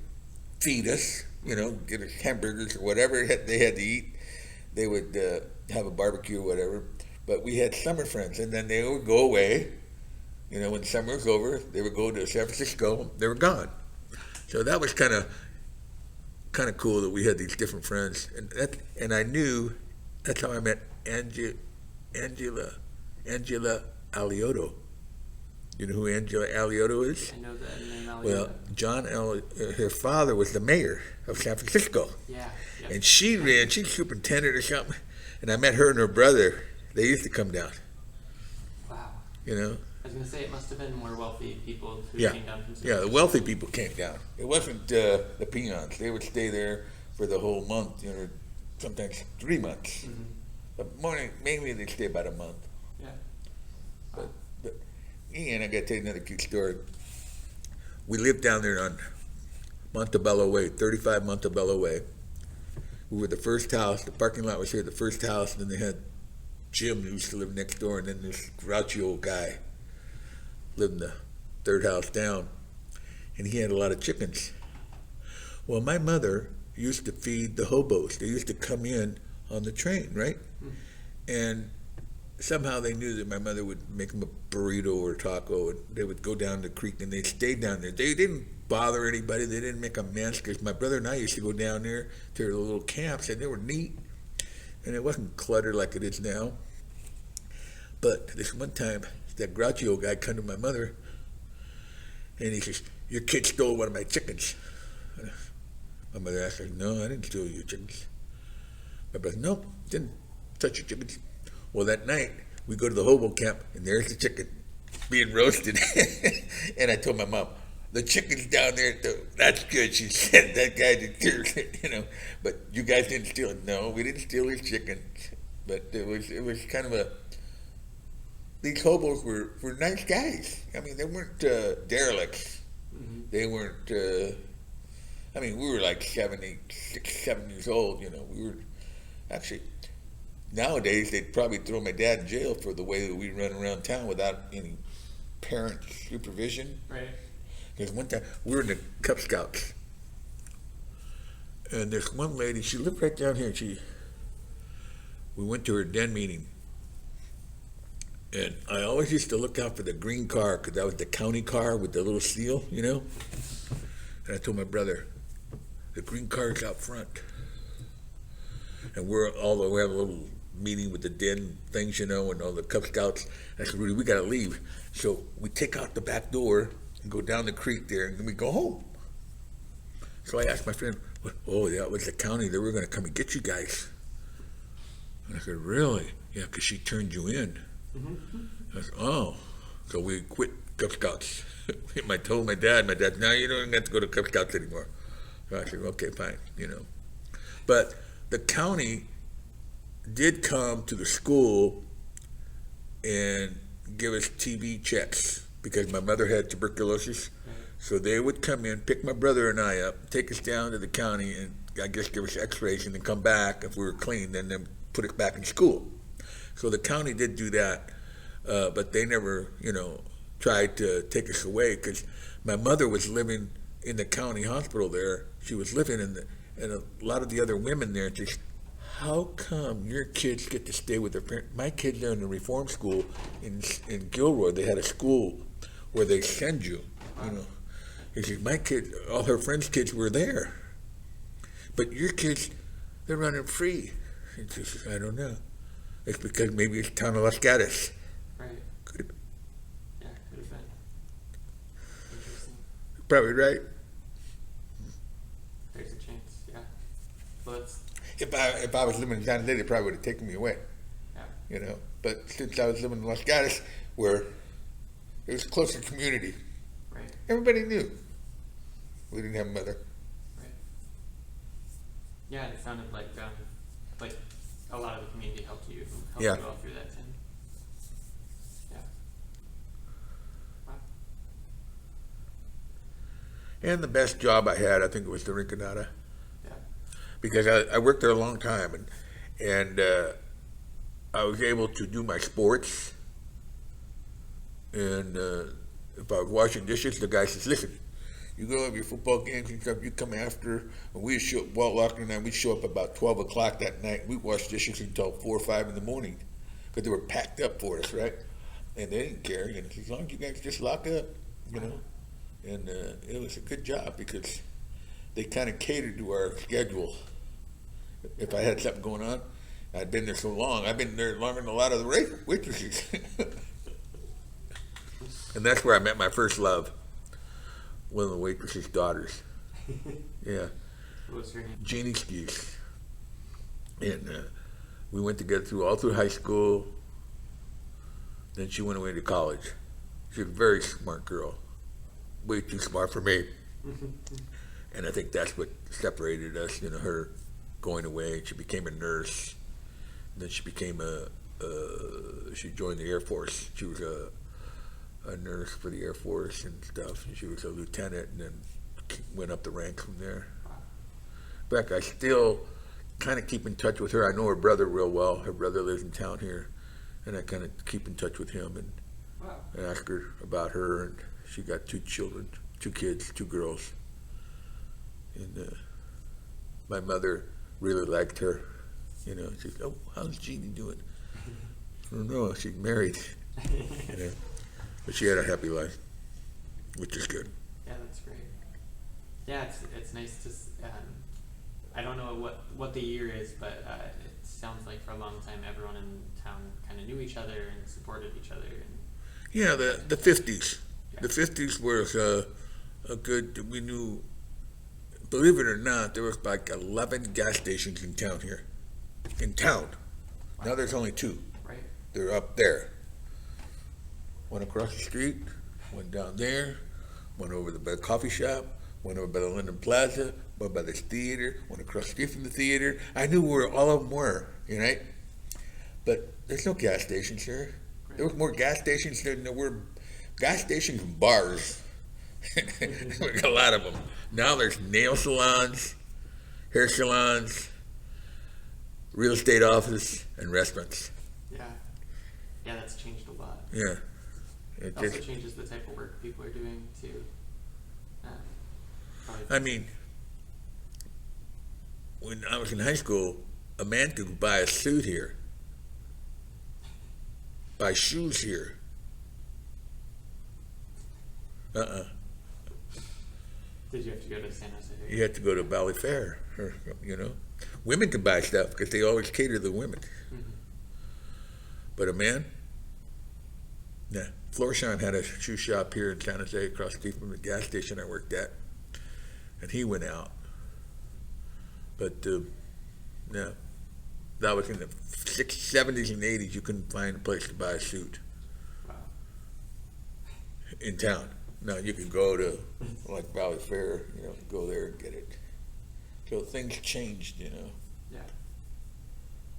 feed us, get us hamburgers or whatever they had to eat. They would have a barbecue or whatever. But we had summer friends, and then they would go away. When summer was over, they would go to San Francisco. They were gone. So that was kind of cool that we had these different friends, and I knew that's how I met Angela Alioto. You know who Angela Alioto is? I know the name Well, her father was the mayor of San Francisco. Yeah. Yep. And she's superintendent or something. And I met her and her brother. They used to come down, Wow. you know. I was gonna say it must have been more wealthy people who Yeah, came down from. San yeah, the Francisco. wealthy people came down. It wasn't the peons. They would stay there for the whole month, you know, sometimes 3 months. Mhm. But mainly they stay about a month. Yeah. But Ian, I got to tell you another cute story. We lived down there on Montebello Way, 35 Montebello Way. We were the first house. The parking lot was here, the first house. And then they had Jim, who used to live next door, and then this grouchy old guy lived in the third house down. And he had a lot of chickens. Well, my mother used to feed the hobos. They used to come in on the train, right? And somehow they knew that my mother would make them a burrito or a taco, and they would go down the creek, and they'd stay down there. They didn't bother anybody. They didn't make a mess, because my brother and I used to go down there to the little camps, and they were neat, and it wasn't cluttered like it is now. But this one time, that grouchy old guy come to my mother, and he says, "Your kid stole one of my chickens." My mother asked her, "No, I didn't steal your chickens." My brother, "Nope, didn't touch your chickens." Well, that night, we go to the hobo camp, and there's the chicken being roasted. And I told my mom, "The chicken's down there, too. That's good," she said. "That guy did too," you know. "But you guys didn't steal it." "No, we didn't steal his chicken." But it was kind of these hobos were nice guys. I mean, they weren't derelicts. Mm-hmm. They weren't, we were like 7 years old, you know. We were, actually, nowadays they'd probably throw my dad in jail for the way that we run around town without any parent supervision. Right. Because one time, we were in the Cub Scouts, and there's one lady, she lived right down here. We went to her den meeting, and I always used to look out for the green car, because that was the county car with the little seal, you know. And I told my brother, "The green car's out front." And we have a little meeting with the den things, you know, and all the Cub Scouts. I said, "Rudy, we got to leave." So we take out the back door and go down the creek there, and then we go home. So I asked my friend, "Oh, that was the county. They were going to come and get you guys." And I said, "Really?" "Yeah, because she turned you in." I said, "Oh." So we quit Cub Scouts. I told my dad, "No, you don't have to go to Cub Scouts anymore." So I said, "Okay, fine," you know. But the county did come to the school and give us TB checks, because my mother had tuberculosis. So they would come in, pick my brother and I up, take us down to the county, and I guess give us x-rays, and then come back. If we were clean, then put us back in school. So the county did do that, but they never, you know, tried to take us away, because my mother was living in the county hospital there. She was living and a lot of the other women there just, "How come your kids get to stay with their parents?" My kids are in the reform school in Gilroy. They had a school where they send you, you know. He said, "My kids, all her friends' kids were there. But your kids, they're running free." And she says, "I don't know. It's because maybe it's Town of Los Gatos." Right. Could have been. Yeah, could have been. Interesting. Probably right. There's a chance. Yeah. Well, it's If I was living in San Diego, they probably would have taken me away, yeah. you know. But since I was living in Los Gatos, where it was a closer community, Right. everybody knew. We didn't have a mother. Right. Yeah, it sounded like a lot of the community helped you Yeah. all through that time. Yeah. Wow. And the best job I had, I think it was the Rinconada, Yeah. because I worked there a long time, and I was able to do my sports. And if I was washing dishes, the guy says, "Listen, you go have your football games and stuff, you come after." And we show up, Walt Lochner and I, we'd show up about 12 o'clock that night. We'd wash dishes until 4 or 5 in the morning, because they were packed up for us, right? And they didn't care, you know, as long as you guys just lock up, you know. And it was a good job, because they kind of catered to our schedule. If I had something going on, I'd been there so long. I've been there longer than a lot of the waitresses. And And that's where I met my first love, one of the waitress's daughters. Yeah, What was her name? Jeannie Skis. And we went together all through high school. Then she went away to college. She's a very smart girl, way too smart for me. And I think that's what separated us, her going away. She became a nurse. Then she became she joined the Air Force. She was a nurse for the Air Force and stuff. And she was a lieutenant and then went up the ranks from there. In fact, I still kind of keep in touch with her. I know her brother real well. Her brother lives in town here. And I kind of keep in touch with him and I ask her about her. And she got 2 children, 2 kids, 2 girls. And my mother really liked her. She said, "Oh, how's Jeannie doing?" I don't know. She's married. But she had a happy life, which is good. Yeah, that's great. Yeah, it's nice to. I don't know what the year is, but it sounds like for a long time everyone in town kind of knew each other and supported each other. And Yeah, the 50s. Yeah. The 50s was a good. We knew. Believe it or not, there was like 11 gas stations in town here. In town. Now there's only 2. Right. They're up there. One across the street, one down there, one over by the coffee shop, one over by the Linden Plaza, one by the theater, one across the street from the theater. I knew where all of them were, right? But there's no gas stations here. Right. There was more gas stations than there were gas stations and bars. A lot of them. Now there's nail salons, hair salons, real estate office, and restaurants. Yeah. Yeah, that's changed a lot. Yeah. It also changes the type of work people are doing too. I mean, when I was in high school, a man could buy a suit here, buy shoes here. Did you have to go to San Jose? You had to go to Valley Fair, or, Women could buy stuff because they always cater to the women. Mm-hmm. But a man, nah. Florsheim had a shoe shop here in San Jose across the street from the gas station I worked at. And he went out. But, no. That was in the 70s and 80s. You couldn't find a place to buy a suit Wow. in town. Now you could go to, like, Valley Fair, go there and get it. So things changed, Yeah.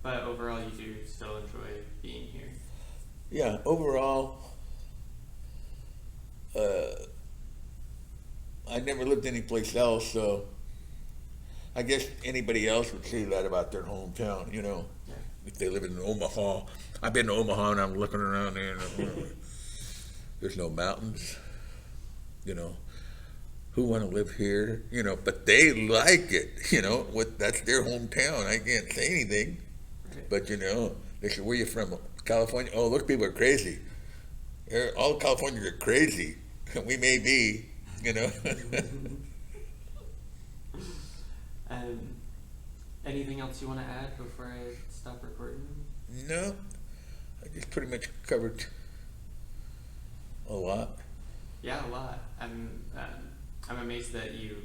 But overall, you do still enjoy being here. Yeah, overall, I never lived anyplace else, so I guess anybody else would say that about their hometown, Yeah. if they live in Omaha. I've been to Omaha and I'm looking around there and there's no mountains, who want to live here, but they like it, that's their hometown. I can't say anything, Right. but they say, where you from? California? Oh, those people are crazy. All Californians are crazy. We may be, Anything else you want to add before I stop recording? No, I just pretty much covered a lot. Yeah, a lot. I'm amazed that you,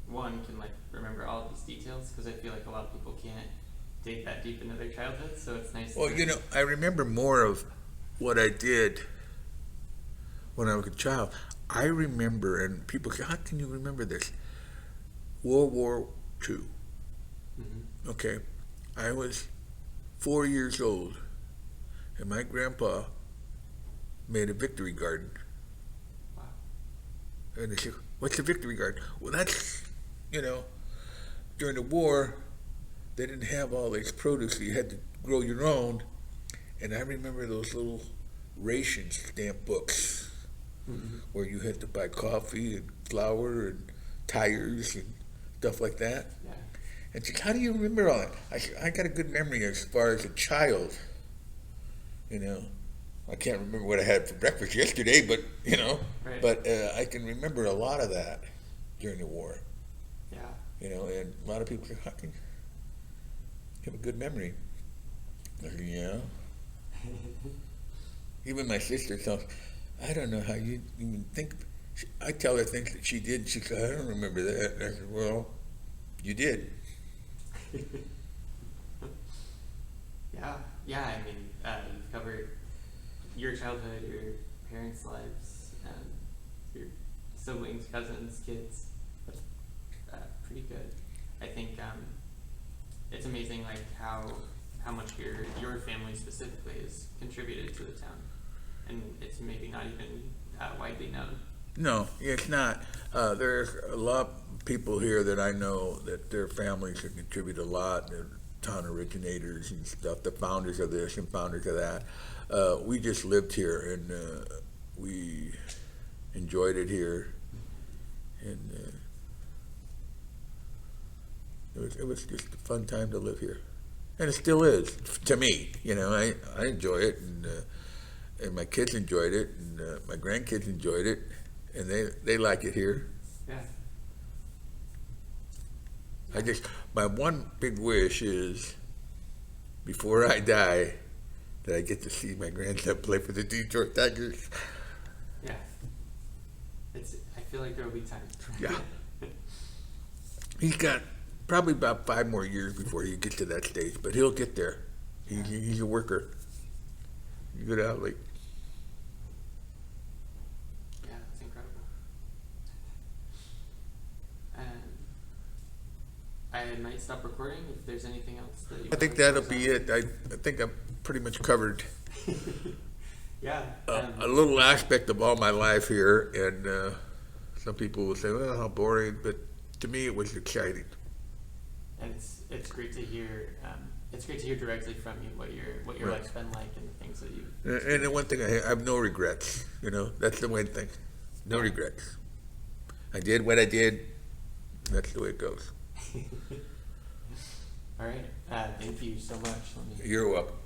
one, can remember all of these details, because I feel like a lot of people can't dig that deep into their childhood. So it's nice. Well, I remember more of what I did when I was a child. I remember, and people say, how can you remember this? World War II. Mm-hmm. Okay, I was 4 years old, and my grandpa made a victory garden. Wow. And they said, what's a victory garden? Well, that's, during the war, they didn't have all this produce, so you had to grow your own. And I remember those little ration stamp books Mm-hmm. where you had to buy coffee and flour and tires and stuff like that. Yeah. And she said, how do you remember all that? I said, I got a good memory as far as a child. I can't remember what I had for breakfast yesterday, but, Right. but I can remember a lot of that during the war. Yeah. And a lot of people say, how can you have a good memory? I said, yeah. Even my sister tells, I don't know how you even think. I tell her things that she did. She said, I don't remember that. And I said, well, you did. Yeah. I mean, you've covered your childhood, your parents' lives, your siblings, cousins, kids. That's pretty good. I think it's amazing, like how much your family specifically has contributed to the town, and it's maybe not even widely known. No, it's not. There's a lot of people here that I know that their families have contributed a lot. They're town originators and stuff, the founders of this and founders of that. We just lived here and we enjoyed it here, and it was just a fun time to live here, and it still is to me. You know, I enjoy it, and my kids enjoyed it, and my grandkids enjoyed it, and they like it here. Yeah. My one big wish is, before I die, that I get to see my grandson play for the Detroit Tigers. Yeah. I feel like there will be time. Yeah. He's got probably about 5 more years before he gets to that stage, but he'll get there. He's a worker. He's a good athlete. Yeah, that's incredible. I might stop recording if there's anything else that you I think that'll be it. I think I'm pretty much covered Yeah. a little aspect of all my life here, and some people will say, well, how boring, but to me it was exciting. And it's great to hear. It's great to hear directly from you what your Right. life's been like and the things that you've. And the one thing I have no regrets. You know, that's the one thing. No regrets. I did what I did. That's the way it goes. All right. Thank you so much. You're welcome.